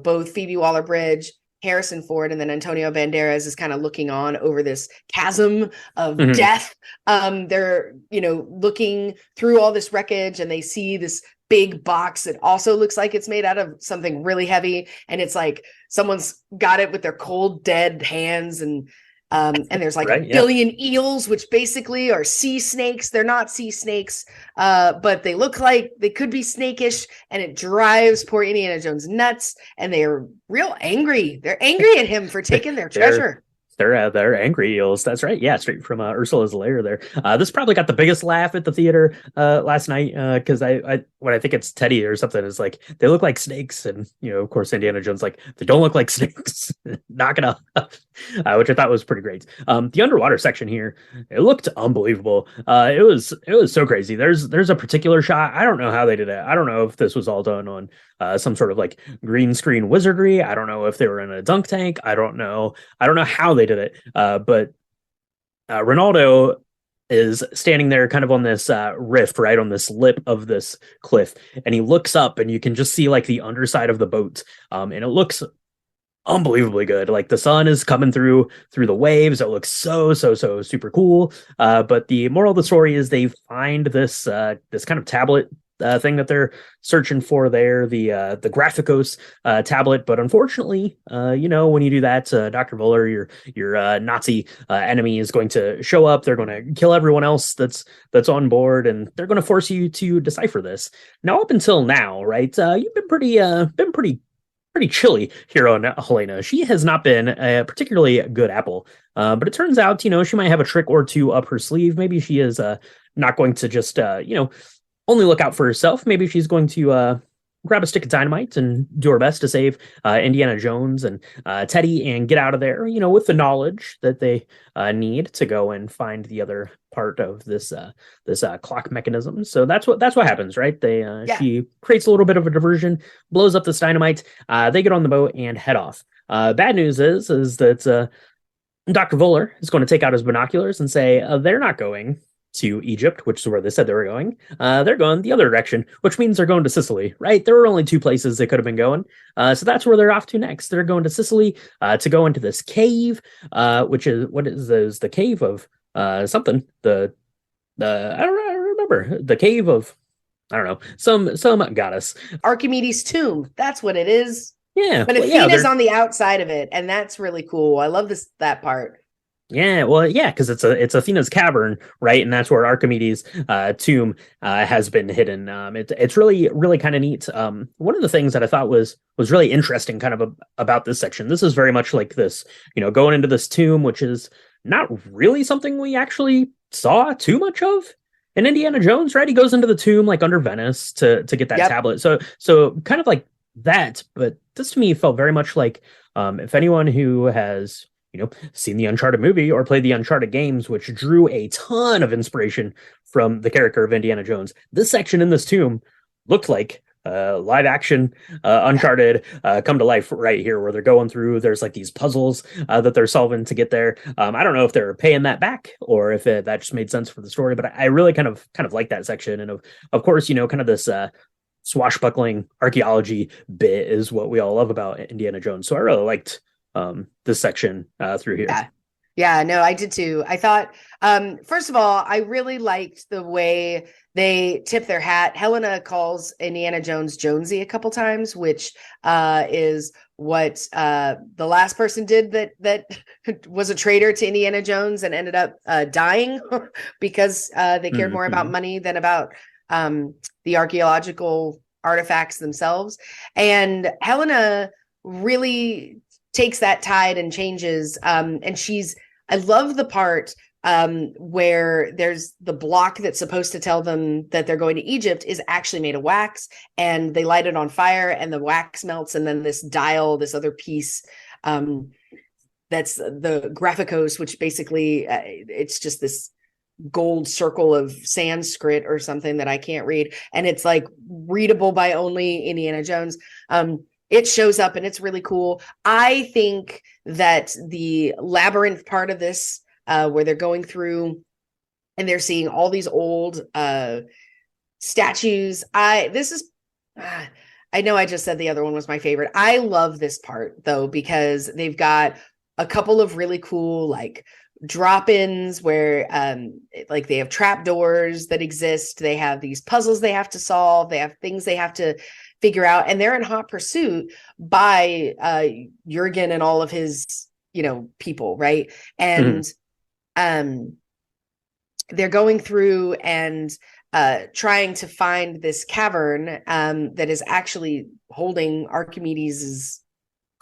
both Phoebe Waller-Bridge, Harrison Ford, and then Antonio Banderas is kind of looking on over this chasm of death. They're, looking through all this wreckage and they see this big box that also looks like it's made out of something really heavy. And it's like someone's got it with their cold, dead hands. And there's like a billion eels, which basically are sea snakes. They're not sea snakes, but they look like they could be snakish, and it drives poor Indiana Jones nuts. And they're real angry. They're angry at him for taking their treasure. They're angry eels. That's right. Yeah, straight from Ursula's lair there. This probably got the biggest laugh at the theater last night because when I think it's Teddy or something, is like they look like snakes, and of course Indiana Jones like they don't look like snakes. Knock it off, which I thought was pretty great. The underwater section here, it looked unbelievable. It was so crazy. There's a particular shot. I don't know how they did it. I don't know if this was all done on some sort of like green screen wizardry. I don't know if they were in a dunk tank. I don't know how they did it. But Ronaldo is standing there kind of on this rift, right on this lip of this cliff. And he looks up and you can just see like the underside of the boat. And it looks unbelievably good. Like the sun is coming through the waves. It looks so super cool. But the moral of the story is they find this kind of tablet thing that they're searching for there, the Graphicos tablet. But unfortunately, when you do that, Dr. Voller, your Nazi enemy, is going to show up. They're going to kill everyone else that's on board, and they're going to force you to decipher this. Now, up until now, right, you've been pretty chilly here on Helena. She has not been a particularly good apple, but it turns out, she might have a trick or two up her sleeve. Maybe she is not going to just, only look out for herself. Maybe she's going to grab a stick of dynamite and do her best to save Indiana Jones and Teddy and get out of there, with the knowledge that they need to go and find the other part of this clock mechanism. So that's what happens, right? She creates a little bit of a diversion, blows up this dynamite. They get on the boat and head off. Bad news is that Dr. Voller is going to take out his binoculars and say they're not going to Egypt, which is where they said they were going. They're going the other direction, which means they're going to Sicily, right? There were only two places they could have been going. So that's where they're off to next. They're going to Sicily to go into this cave, which is, what is the cave of something? I don't remember. The cave of, I don't know, some goddess. Archimedes' tomb. That's what it is. Yeah. But Athena's on the outside of it, and that's really cool. I love that part. Yeah, well, yeah, because it's Athena's cavern, right, and that's where Archimedes' tomb has been hidden. It's really kind of neat. One of the things that I thought was really interesting, kind of about this section. This is very much like this, going into this tomb, which is not really something we actually saw too much of in Indiana Jones, right? He goes into the tomb like under Venice to get that tablet. So kind of like that, but this to me felt very much like if anyone who has seen the Uncharted movie or played the Uncharted games, which drew a ton of inspiration from the character of Indiana Jones. This section in this tomb looked like live action Uncharted come to life right here, where they're going through. There's like these puzzles that they're solving to get there. I don't know if they're paying that back or if that just made sense for the story, but I really kind of like that section. And of course, kind of this swashbuckling archaeology bit is what we all love about Indiana Jones. So I really liked this section through here. Yeah, no, I did too. I thought, first of all, I really liked the way they tip their hat. Helena calls Indiana Jones Jonesy a couple times, which is what the last person did that was a traitor to Indiana Jones and ended up dying because they cared more about Hmm. money than about the archaeological artifacts themselves. And Helena really takes that tide and changes. And I love the part where there's the block that's supposed to tell them that they're going to Egypt is actually made of wax, and they light it on fire and the wax melts. And then this dial, this other piece, that's the graphicos, which basically it's just this gold circle of Sanskrit or something that I can't read. And it's like readable by only Indiana Jones. It shows up and it's really cool. I think that the labyrinth part of this, where they're going through and they're seeing all these old statues. I know I just said the other one was my favorite. I love this part though, because they've got a couple of really cool like drop-ins where like they have trap doors that exist. They have these puzzles they have to solve. They have things they have to figure out, and they're in hot pursuit by Jurgen and all of his, people, right? And they're going through and trying to find this cavern that is actually holding Archimedes's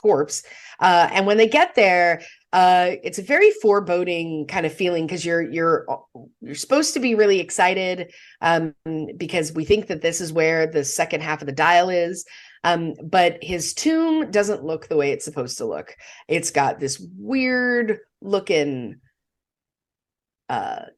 corpse. And when they get there, it's a very foreboding kind of feeling, because you're supposed to be really excited because we think that this is where the second half of the dial is. But his tomb doesn't look the way it's supposed to look. It's got this weird looking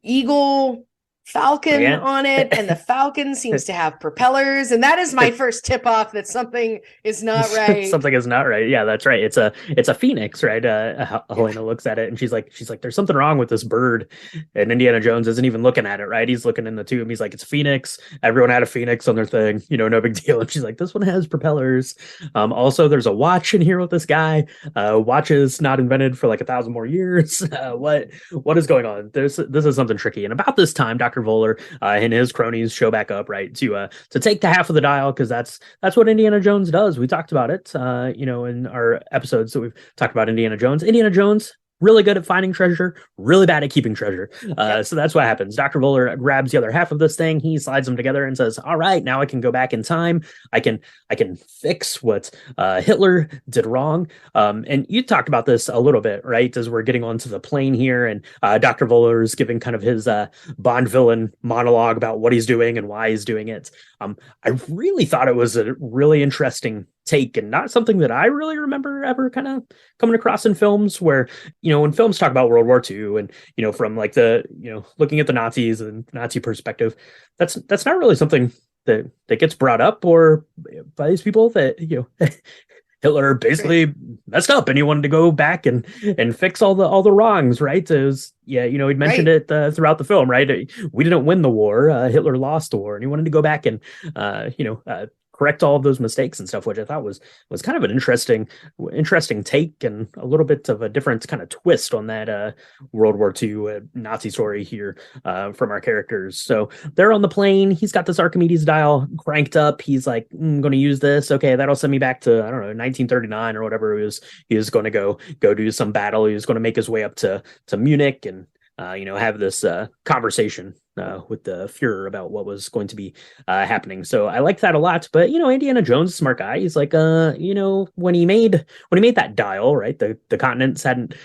eagle falcon Yeah. on it, and the falcon seems to have propellers, and that is my first tip off that something is not right. Something is not right. Yeah, that's right. It's a phoenix, right? Yeah. Helena looks at it and she's like, there's something wrong with this bird. And Indiana Jones isn't even looking at it, right? He's looking in the tomb. He's like, it's a phoenix. Everyone had a phoenix on their thing, no big deal. And she's like, this one has propellers. Also, there's a watch in here with this guy. Watches not invented for like 1,000 more years. What is going on? This is something tricky. And about this time, Dr. Voller and his cronies show back up, right, to take the half of the dial, because that's what Indiana Jones does. We talked about it, in our episodes that we've talked about Indiana Jones. Indiana Jones, really good at finding treasure, really bad at keeping treasure. Yep. So that's what happens. Dr. Voller grabs the other half of this thing. He slides them together and says, all right, now I can go back in time. I can fix what Hitler did wrong. And you talked about this a little bit, right, as we're getting onto the plane here. And Dr. Voller is giving kind of his Bond villain monologue about what he's doing and why he's doing it. I really thought it was a really interesting take, and not something that I really remember ever kind of coming across in films, where, when films talk about World War II and, from like the, looking at the Nazis and Nazi perspective, that's not really something that gets brought up or by these people, that, Hitler Right. basically messed up and he wanted to go back and fix all the wrongs, right? It was, yeah, he'd mentioned Right. it throughout the film, right? We didn't win the war. Hitler lost the war, and he wanted to go back and correct all of those mistakes and stuff, which I thought was kind of an interesting take, and a little bit of a different kind of twist on that World War II Nazi story here from our characters. So they're on the plane. He's got this Archimedes dial cranked up. He's like, I'm going to use this. Okay, that'll send me back to, I don't know, 1939 or whatever it was. He was going to go do some battle. He was going to make his way up to Munich and have this conversation with the Fuhrer about what was going to be happening. So I like that a lot. But Indiana Jones, smart guy. He's like, when he made that dial, right? The continents hadn't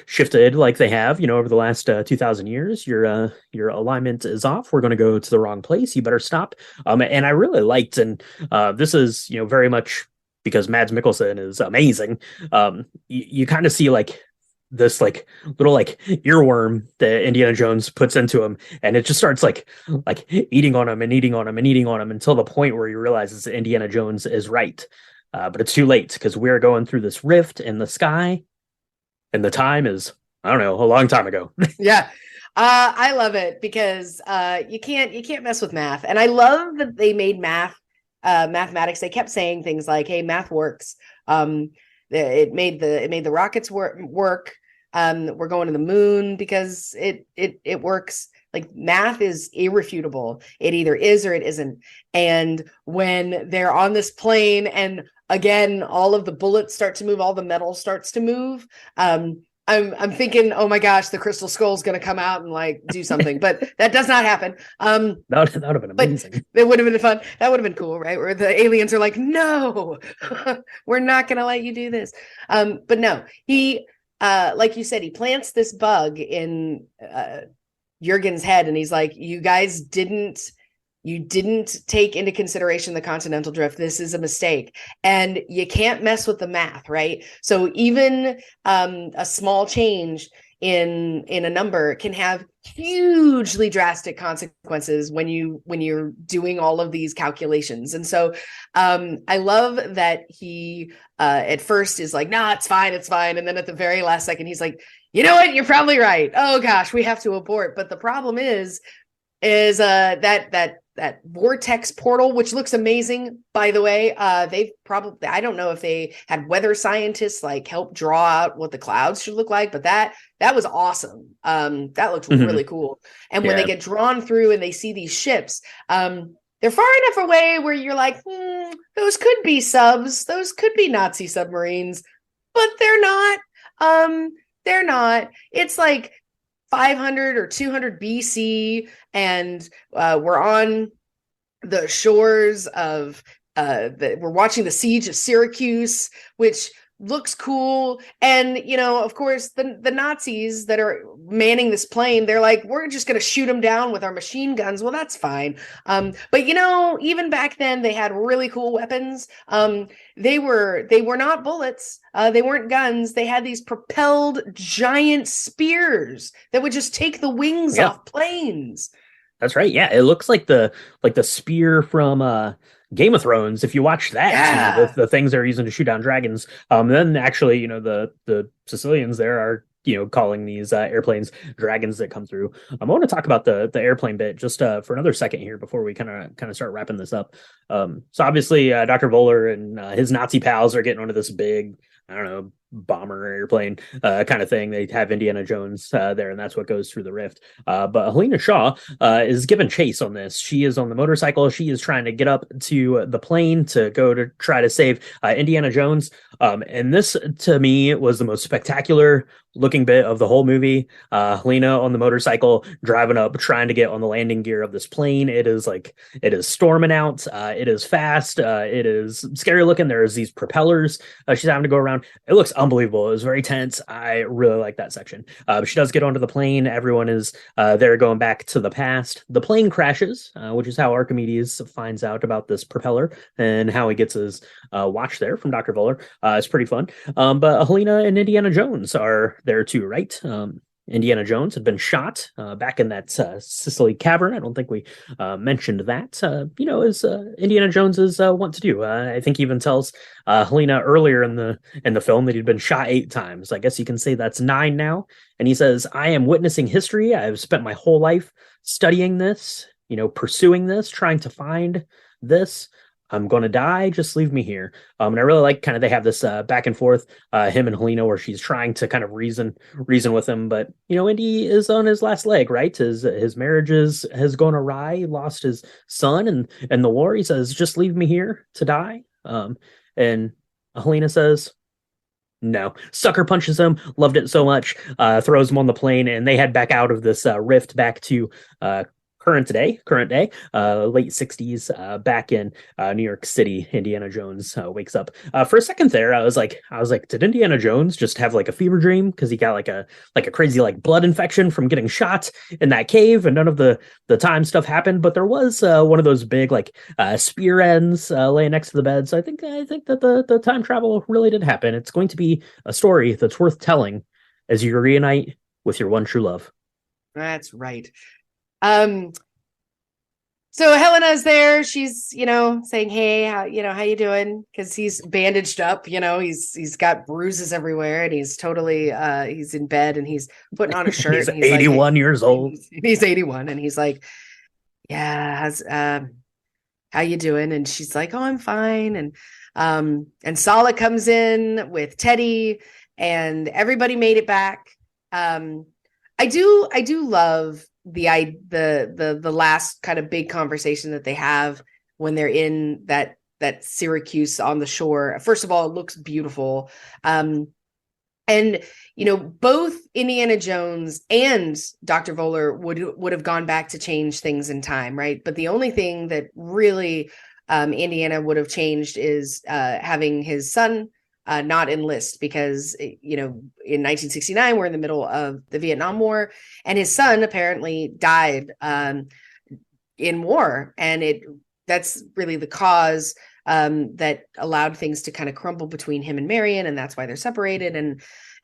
shifted like they have over the last 2,000 years. Your alignment is off. We're going to go to the wrong place. You better stop. And I really liked, and this is very much because Mads Mikkelsen is amazing. You kind of see like this like little like earworm that Indiana Jones puts into him, and it just starts like eating on him and eating on him and eating on him until the point where he realizes that Indiana Jones is right. But it's too late, because we're going through this rift in the sky, and the time is, I don't know, a long time ago. Yeah. I love it because you can't mess with math. And I love that they made mathematics. They kept saying things like, hey, math works. It made the rockets work. We're going to the moon because it works. Like math is irrefutable. It either is or it isn't. And when they're on this plane and again, all of the bullets start to move, all the metal starts to move. I'm thinking, oh my gosh, the crystal skull is going to come out and like do something, but that does not happen. That would have been amazing. It would have been fun. That would have been cool, right? Where the aliens are like, no, we're not going to let you do this. But no, he, like you said, he plants this bug in Jurgen's head, and he's like, you guys didn't take into consideration the continental drift. This is a mistake, and you can't mess with the math, right? So even a small change in a number can have hugely drastic consequences when you're doing all of these calculations. And so I love that he at first is like, nah, it's fine, and then at the very last second he's like, you know what, you're probably right. Oh gosh, we have to abort. But the problem is that vortex portal, which looks amazing, by the way. They've probably, I don't know if they had weather scientists like help draw out what the clouds should look like, but that was awesome. That looked really cool. And when they get drawn through and they see these ships, they're far enough away where you're like, those could be subs, those could be Nazi submarines, but they're not. They're not. It's like 500 or 200 BC, and we're on the shores of we're watching the siege of Syracuse, which looks cool. And of course the Nazis that are manning this plane, they're like, we're just going to shoot them down with our machine guns. Well, that's fine. But even back then they had really cool weapons. They were not bullets, they weren't guns, they had these propelled giant spears that would just take the wings off planes. That's right. Yeah, it looks like the spear from Game of Thrones. If you watch that, the things they're using to shoot down dragons. Then actually, the Sicilians there are calling these airplanes dragons that come through. I want to talk about the airplane bit just for another second here before we kind of start wrapping this up. So obviously, Dr. Voller and his Nazi pals are getting onto this big, I don't know, bomber airplane kind of thing. They have Indiana Jones there, and that's what goes through the rift. But Helena Shaw is given chase on this. She is on the motorcycle. She is trying to get up to the plane to go to try to save Indiana Jones. And this, to me, was the most spectacular looking bit of the whole movie. Helena on the motorcycle driving up, trying to get on the landing gear of this plane. It is storming out. It is fast. It is scary looking. There's these propellers she's having to go around. It looks unbelievable. It was very tense. I really like that section. She does get onto the plane. Everyone is there going back to the past. The plane crashes, which is how Archimedes finds out about this propeller and how he gets his watch there from Dr. Voller. It's pretty fun. But Helena and Indiana Jones are there too, right? Indiana Jones had been shot back in that Sicily cavern. I don't think we mentioned that. As Indiana Jones is want to do. I think he even tells Helena earlier in the film that he'd been shot 8 times. I guess you can say that's 9 now. And he says, "I am witnessing history. I've spent my whole life studying this, pursuing this, trying to find this. I'm going to die. Just leave me here." And I really like kind of they have this back and forth, him and Helena, where she's trying to kind of reason with him. But, Indy is on his last leg, right? His marriage has gone awry. He lost his son and the war. He says, "Just leave me here to die." And Helena says, "No." Sucker punches him. Loved it so much. Throws him on the plane, and they head back out of this rift back to current day, late 60s, back in New York City. Indiana Jones wakes up. For a second there, I was like, did Indiana Jones just have like a fever dream because he got like a crazy like blood infection from getting shot in that cave, and none of the time stuff happened? But there was one of those big like spear ends laying next to the bed. So I think that the time travel really did happen. It's going to be a story that's worth telling as you reunite with your one true love. That's right. So Helena's there. She's, saying, "Hey, how you doing?" Because he's bandaged up, he's got bruises everywhere, and he's totally, he's in bed, and he's putting on a shirt. He's and 81 years old. He's 81, and he's like, "Yeah, how you doing?" And she's like, "Oh, I'm fine." And Sala comes in with Teddy, and everybody made it back. Um, I do love the last kind of big conversation that they have when they're in that Syracuse on the shore. First of all, it looks beautiful. And both Indiana Jones and Dr. Voller would have gone back to change things in time, right? But the only thing that really Indiana would have changed is having his son not enlist, because in 1969 we're in the middle of the Vietnam War, and his son apparently died in war, and that's really the cause that allowed things to kind of crumble between him and Marion, and that's why they're separated.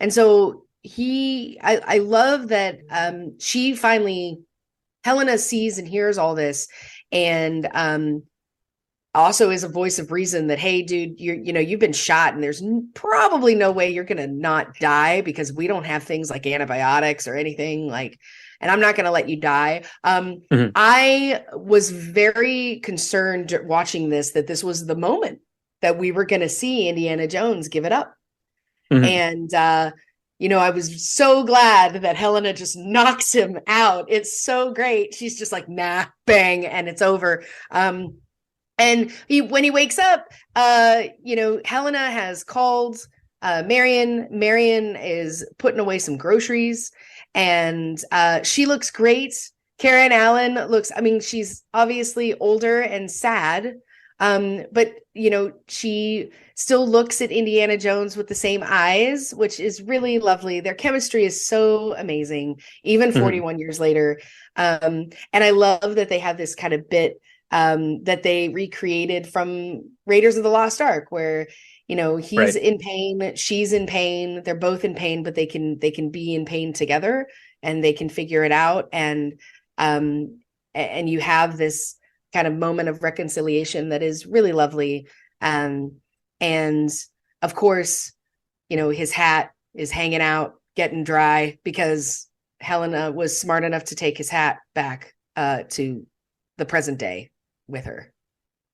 And so I love that she finally, Helena, sees and hears all this, and also is a voice of reason that, hey, dude, you've been shot, and there's probably no way you're gonna not die, because we don't have things like antibiotics or anything like, and I'm not gonna let you die. Mhm. I was very concerned watching this that this was the moment that we were gonna see Indiana Jones give it up. Mhm. And I was so glad that Helena just knocks him out. It's so great. She's just like, nah, bang, and it's over. And when he wakes up, Helena has called Marion. Marion is putting away some groceries, and she looks great. Karen Allen looks, I mean, she's obviously older and sad, but she still looks at Indiana Jones with the same eyes, which is really lovely. Their chemistry is so amazing, even Mhm. 41 years later. And I love that they have this kind of bit that they recreated from Raiders of the Lost Ark, where he's Right. in pain, she's in pain, they're both in pain, but they can be in pain together, and they can figure it out. And you have this kind of moment of reconciliation that is really lovely. And of course, his hat is hanging out, getting dry, because Helena was smart enough to take his hat back to the present day with her.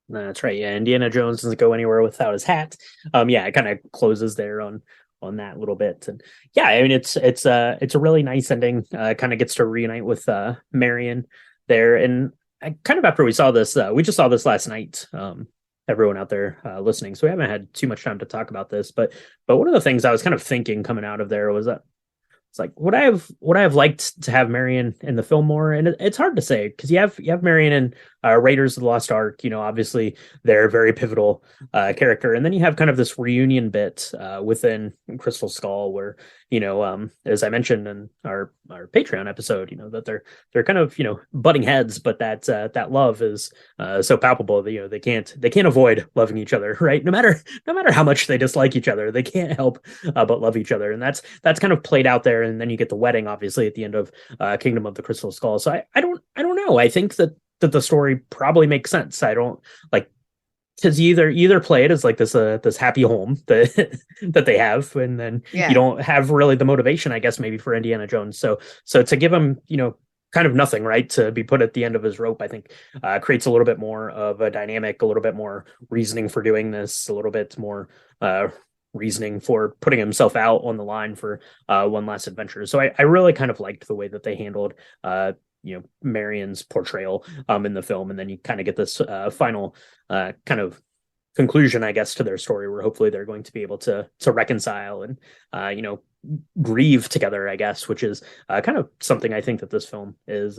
That's right. Yeah, Indiana Jones doesn't go anywhere without his hat. Yeah, it kind of closes there on that little bit, and yeah, I mean it's a really nice ending. Kind of gets to reunite with Marion there, and I kind of after we just saw this last night. Everyone out there listening, so we haven't had too much time to talk about this, but one of the things I was kind of thinking coming out of there was that it's like would I have liked to have Marion in the film more, and it's hard to say because you have Marion in Raiders of the Lost Ark. Obviously they're a very pivotal character, and then you have kind of this reunion bit within Crystal Skull, where as I mentioned in our Patreon episode, that they're kind of butting heads, but that love is so palpable that they can't avoid loving each other, right? No matter how much they dislike each other, they can't help but love each other, and that's kind of played out there. And then you get the wedding, obviously, at the end of Kingdom of the Crystal Skull. So I don't know. I think that the story probably makes sense. I don't like because you either play it as like this happy home that that they have, and then you Yeah. don't have really the motivation, I guess, maybe for Indiana Jones. So to give him kind of nothing, right, to be put at the end of his rope, I think creates a little bit more of a dynamic, a little bit more reasoning for doing this, a little bit more reasoning for putting himself out on the line for one last adventure. So I really kind of liked the way that they handled Marion's portrayal in the film, and then you kind of get this final kind of conclusion, I guess, to their story, where hopefully they're going to be able to reconcile and grieve together, I guess, which is kind of something I think that this film is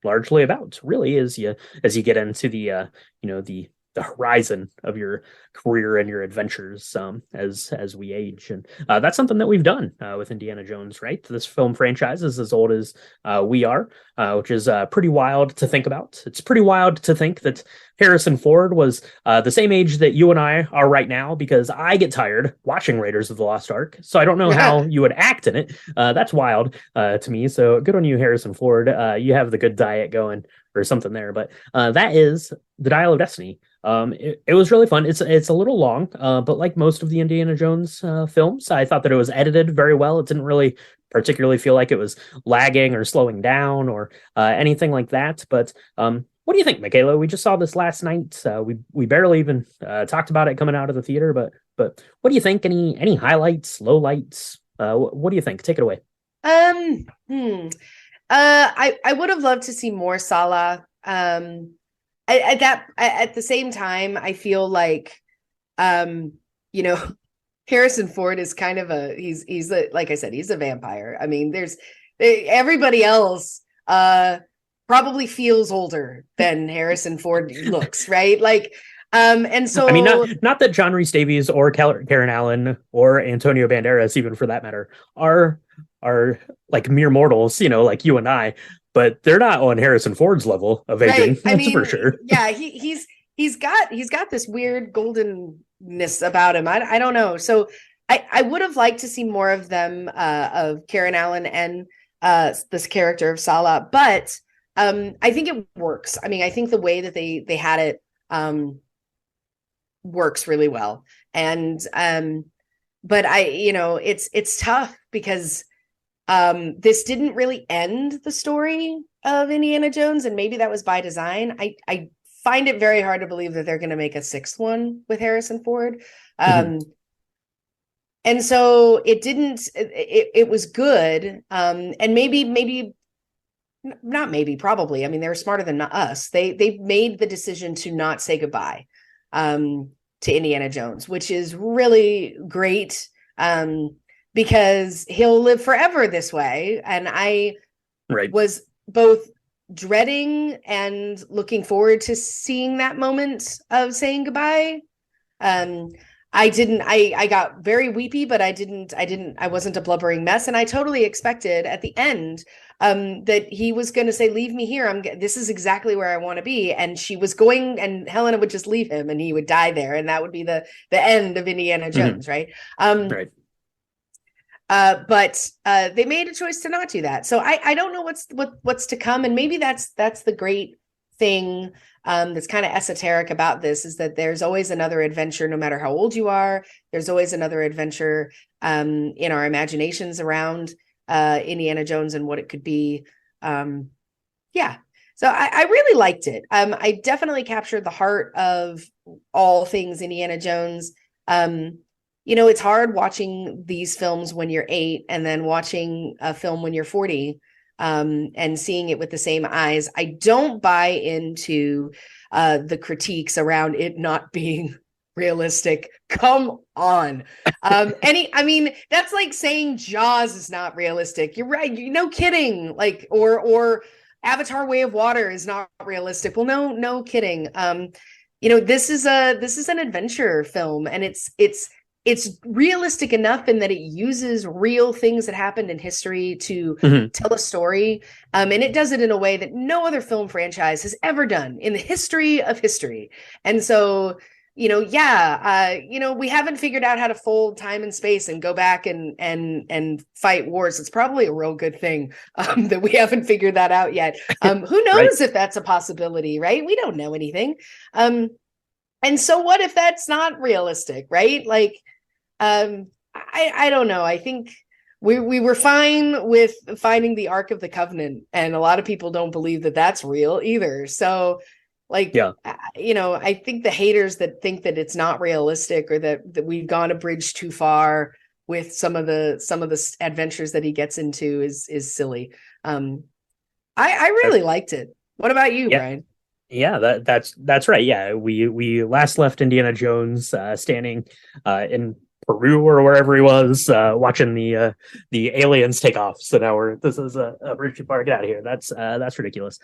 largely about. Really, is you as you get into the horizon of your career and your adventures as we age, and that's something that we've done with Indiana Jones. Right, this film franchise is as old as we are, which is pretty wild to think about. It's pretty wild to think that Harrison Ford was the same age that you and I are right now, because I get tired watching Raiders of the Lost Ark, so I don't know how you would act in it. That's wild to me. So good on you, Harrison Ford. You have the good diet going or something there. But that is the Dial of Destiny. It was really fun. It's a little long, but like most of the Indiana Jones films, I thought that it was edited very well. It didn't really particularly feel like it was lagging or slowing down or anything like that. But what do you think, Michaela? We just saw this last night. We barely even talked about it coming out of the theater. But what do you think? Any highlights, lowlights? What do you think? Take it away. I would have loved to see more Salah. At the same time, I feel like, um, you know, Harrison Ford is kind of like I said, he's a vampire. I mean, everybody else probably feels older than Harrison Ford looks, right? Like, and I mean, so not that John Rhys Davies or Karen Allen or Antonio Banderas, even for that matter, are like mere mortals, like you and I, but they're not on Harrison Ford's level of aging. right. I That's for mean, sure. yeah, he's got this weird goldenness about him. I don't know. So I would have liked to see more of them, of Karen Allen and this character of Salah, but I think it works. I mean, I think the way that they had it works really well. And but it's tough because this didn't really end the story of Indiana Jones, and maybe that was by design. I find it very hard to believe that they're going to make a sixth one with Harrison Ford. Mhm. And so it didn't, it was good. And maybe not maybe, probably. I mean, they were smarter than us. They made the decision to not say goodbye to Indiana Jones, which is really great, because he'll live forever this way. And I Right. was both dreading and looking forward to seeing that moment of saying goodbye. I got very weepy, but I wasn't a blubbering mess. And I totally expected at the end that he was going to say, leave me here. This is exactly where I want to be. And she was going, and Helena would just leave him and he would die there. And that would be the end of Indiana Jones. Right. Right. But they made a choice to not do that. So I don't know what's to come. And maybe that's the great thing that's kind of esoteric about this, is that there's always another adventure, no matter how old you are. There's always another adventure in our imaginations around Indiana Jones and what it could be. Yeah. So I really liked it. I definitely captured the heart of all things Indiana Jones. It's hard watching these films when you're 8 and then watching a film when you're 40, and seeing it with the same eyes. I don't buy into the critiques around it not being realistic. Come on. I mean, that's like saying Jaws is not realistic. You're right. No kidding. Like, or Avatar Way of Water is not realistic. Well, no kidding. This is an adventure film, and it's realistic enough in that it uses real things that happened in history to Mhm. tell a story. And it does it in a way that no other film franchise has ever done in the history of history. And so, we haven't figured out how to fold time and space and go back and fight wars. It's probably a real good thing that we haven't figured that out yet. Who Right. knows if that's a possibility, right? We don't know anything. And so what if that's not realistic, right? Like, I don't know. I think we were fine with finding the Ark of the Covenant, and a lot of people don't believe that that's real either. So, like, Yeah. I think the haters that think that it's not realistic, or that we've gone a bridge too far with some of the adventures that he gets into is silly. I really liked it. What about you, Yeah. Brian? Yeah, that's right. Yeah, we last left Indiana Jones standing in Peru or wherever he was, watching the aliens take off. So now this is a bridge too far. Get out of here. That's ridiculous.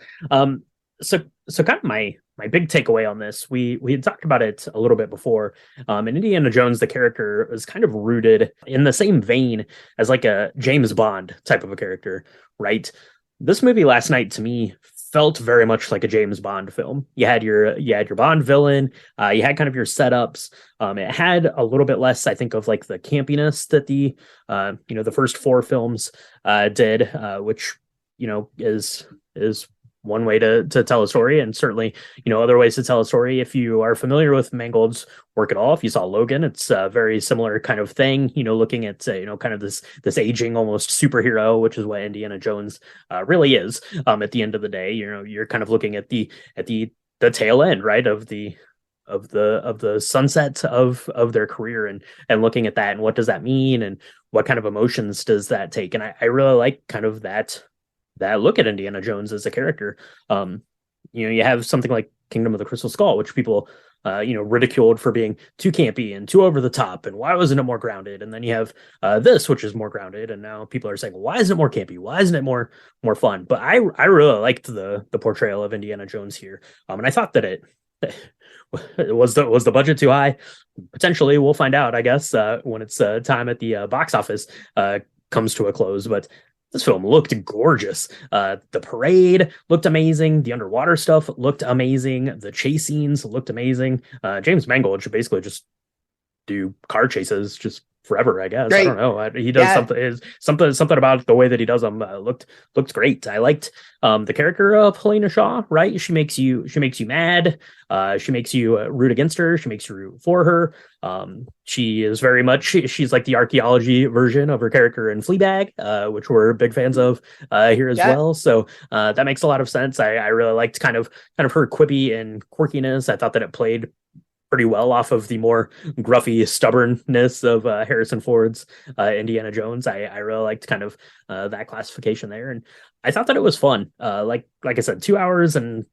So kind of my big takeaway on this, we had talked about it a little bit before. In Indiana Jones, the character is kind of rooted in the same vein as like a James Bond type of a character, right? This movie last night to me felt very much like a James Bond film. You had your Bond villain, you had kind of your setups. It had a little bit less, I think, of like the campiness that the first 4 films did, which is one way to tell a story, and certainly other ways to tell a story. If you are familiar with Mangold's work at all, if you saw Logan, it's a very similar kind of thing, looking at kind of this aging almost superhero, which is what Indiana Jones really is. At the end of the day, you're kind of looking at the tail end, right, of the the sunset of their career, and looking at that and what does that mean and what kind of emotions does that take. And I really like kind of that look at Indiana Jones as a character. You have something like Kingdom of the Crystal Skull, which people ridiculed for being too campy and too over the top, and why wasn't it more grounded? And then you have this, which is more grounded, and now people are saying, well, why isn't it more campy? Why isn't it more fun? But I really liked the portrayal of Indiana Jones here, and I thought that it was the budget too high? Potentially, we'll find out, I guess, when it's time at the box office comes to a close. But this film looked gorgeous. The parade looked amazing. The underwater stuff looked amazing. The chase scenes looked amazing. James Mangold should basically just do car chases just forever, I guess. Great. I don't know. He does something about the way that he does them looked great. I liked the character of Helena Shaw, right? She makes you mad. She makes you root against her. She makes you root for her. She is very much, she's like the archaeology version of her character in Fleabag, which we're big fans of here as well. So that makes a lot of sense. I really liked kind of her quippy and quirkiness. I thought that it played pretty well off of the more gruffy stubbornness of Harrison Ford's Indiana Jones. I really liked kind of that classification there, and I thought that it was fun. Like I said, 2 hours and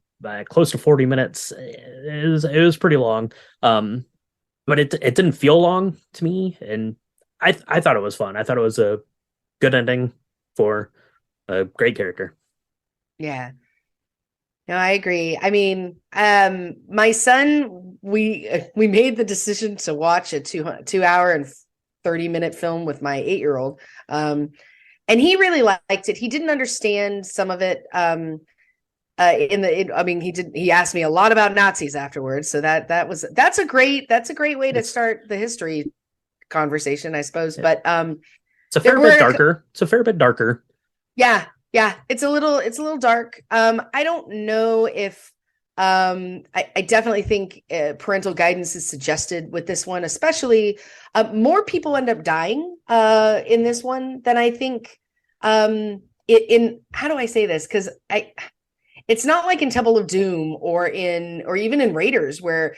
close to 40 minutes. It was pretty long, but it didn't feel long to me, and I thought it was fun. I thought it was a good ending for a great character. Yeah. No, I agree. I mean, my son, we made the decision to watch a 2 hour and 30-minute film with my 8-year-old. And he really liked it. He didn't understand some of it. He asked me a lot about Nazis afterwards. So that's a great way to start the history conversation, I suppose. Yeah. But it's a fair bit darker. It's a fair bit darker. Yeah. Yeah, it's a little dark. I don't know if I definitely think parental guidance is suggested with this one, especially more people end up dying in this one than I think in how do I say this? Because it's not like in Temple of Doom or even in Raiders where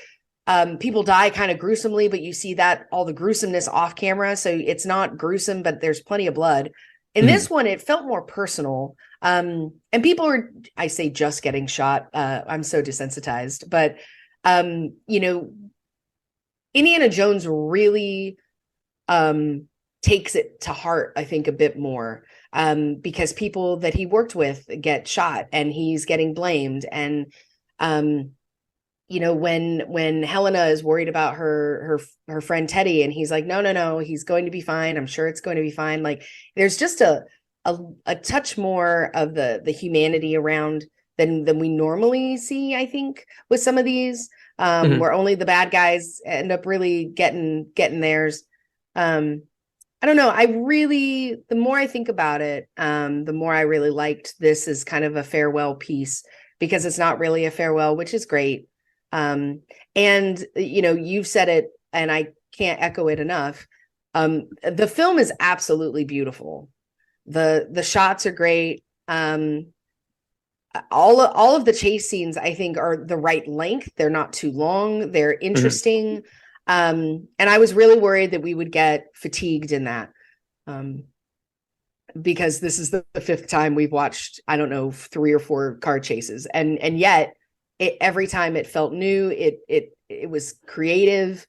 people die kind of gruesomely, but you see that all the gruesomeness off camera, so it's not gruesome, but there's plenty of blood. In this one, it felt more personal. And people are, I say, just getting shot. I'm so desensitized. But, Indiana Jones really takes it to heart, I think, a bit more because people that he worked with get shot and he's getting blamed. And, when Helena is worried about her friend Teddy and he's like, no, he's going to be fine. I'm sure it's going to be fine. Like there's just a touch more of the humanity around than we normally see, I think, with some of these where only the bad guys end up really getting theirs. I don't know. The more I think about it, the more I really liked this as kind of a farewell piece because it's not really a farewell, which is great. And you've said it and I can't echo it enough. The film is absolutely beautiful. The shots are great. All of the chase scenes I think are the right length. They're not too long. They're interesting. And I was really worried that we would get fatigued in that. Because this is the fifth time we've watched, I don't know, 3 or 4 car chases. And yet every time it felt new, it was creative.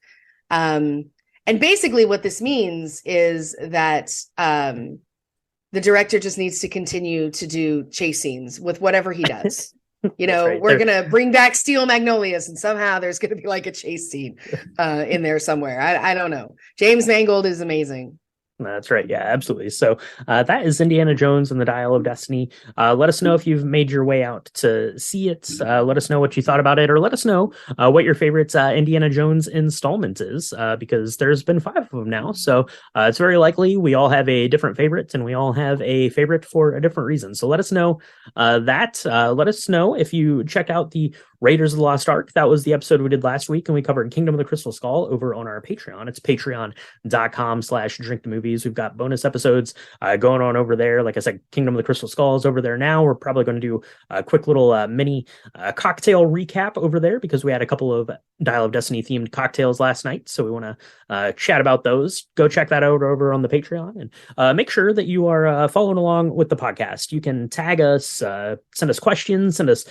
And basically what this means is that the director just needs to continue to do chase scenes with whatever he does. Right. We're going to bring back Steel Magnolias and somehow there's going to be like a chase scene in there somewhere. I don't know. James Mangold is amazing. That's right. Yeah, absolutely. So that is Indiana Jones and the Dial of Destiny. Let us know if you've made your way out to see it. Let us know what you thought about it, or let us know what your favorite Indiana Jones installment is, because there's been 5 of them now. So it's very likely we all have a different favorite, and we all have a favorite for a different reason. So let us know that. Let us know if you check out the Raiders of the Lost Ark. That was the episode we did last week, and we covered Kingdom of the Crystal Skull over on our Patreon. It's patreon.com/drinkthemovies. We've got bonus episodes going on over there. Like I said, Kingdom of the Crystal Skull is over there now. We're probably going to do a quick little mini cocktail recap over there because we had a couple of Dial of Destiny themed cocktails last night. So we want to chat about those. Go check that out over on the Patreon, and make sure that you are following along with the podcast. You can tag us, send us questions, send us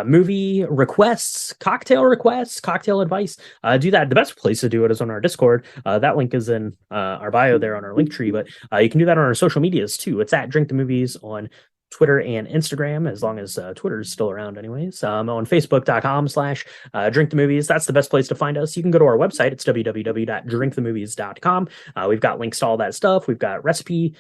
movie requests, cocktail advice. Do that. The best place to do it is on our Discord. That link is in our bio there on our link tree, but you can do that on our social medias too. It's at Drink the Movies on Twitter and Instagram, as long as Twitter is still around anyways. On facebook.com/drink the movies. That's the best place to find us. You can go to our website. It's www.drinkthemovies.com. We've got links to all that stuff. We've got recipe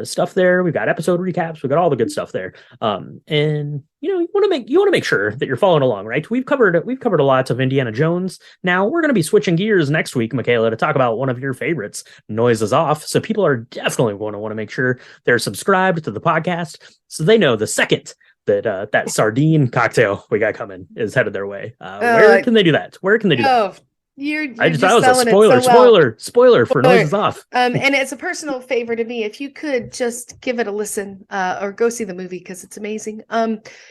stuff there. We've got episode recaps. We've got all the good stuff there. And you want to make sure that you're following along, right? We've covered a lot of Indiana Jones. Now we're going to be switching gears next week, Michaela, to talk about one of your favorites, Noises Off. So people are definitely going to want to make sure they're subscribed to the podcast so they know the second that that sardine cocktail we got coming is headed their way. Where can they do that? You're that was a spoiler for Noises Off. And it's a personal favor to me. If you could just give it a listen or go see the movie because it's amazing.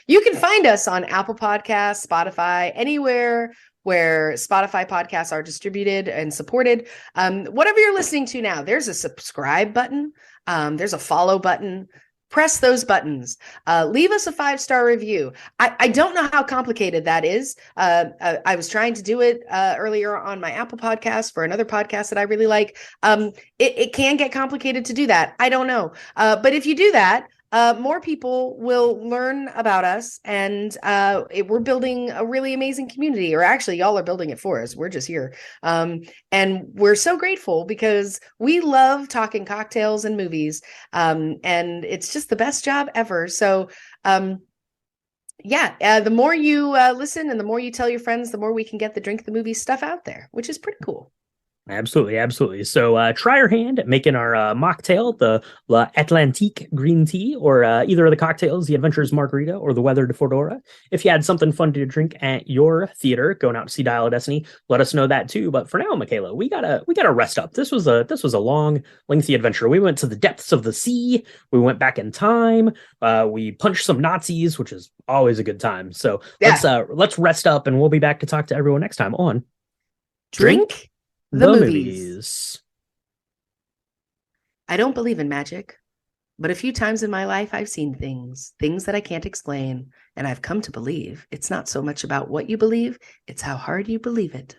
You can find us on Apple Podcasts, Spotify, anywhere where Spotify podcasts are distributed and supported. Whatever you're listening to now, there's a subscribe button. There's a follow button. Press those buttons. Leave us a 5-star review. I don't know how complicated that is. I was trying to do it earlier on my Apple podcast for another podcast that I really like. It can get complicated to do that. I don't know. But if you do that, more people will learn about us, and we're building a really amazing community. Or actually, y'all are building it for us. We're just here. And we're so grateful because we love talking cocktails and movies. And it's just the best job ever. So, the more you listen and the more you tell your friends, the more we can get the Drink the Movie stuff out there, which is pretty cool. Absolutely. So try your hand at making our mocktail, the La Atlantique green tea, or either of the cocktails, the Adventures Margarita or the Weathered Fedora. If you had something fun to drink at your theater, going out to see Dial of Destiny, let us know that too. But for now, Michaela, we gotta rest up. This was a long, lengthy adventure. We went to the depths of the sea. We went back in time. We punched some Nazis, which is always a good time. So let's rest up, and we'll be back to talk to everyone next time on Drink the movies. I don't believe in magic, but a few times in my life I've seen things that I can't explain, and I've come to believe it's not so much about what you believe, it's how hard you believe it.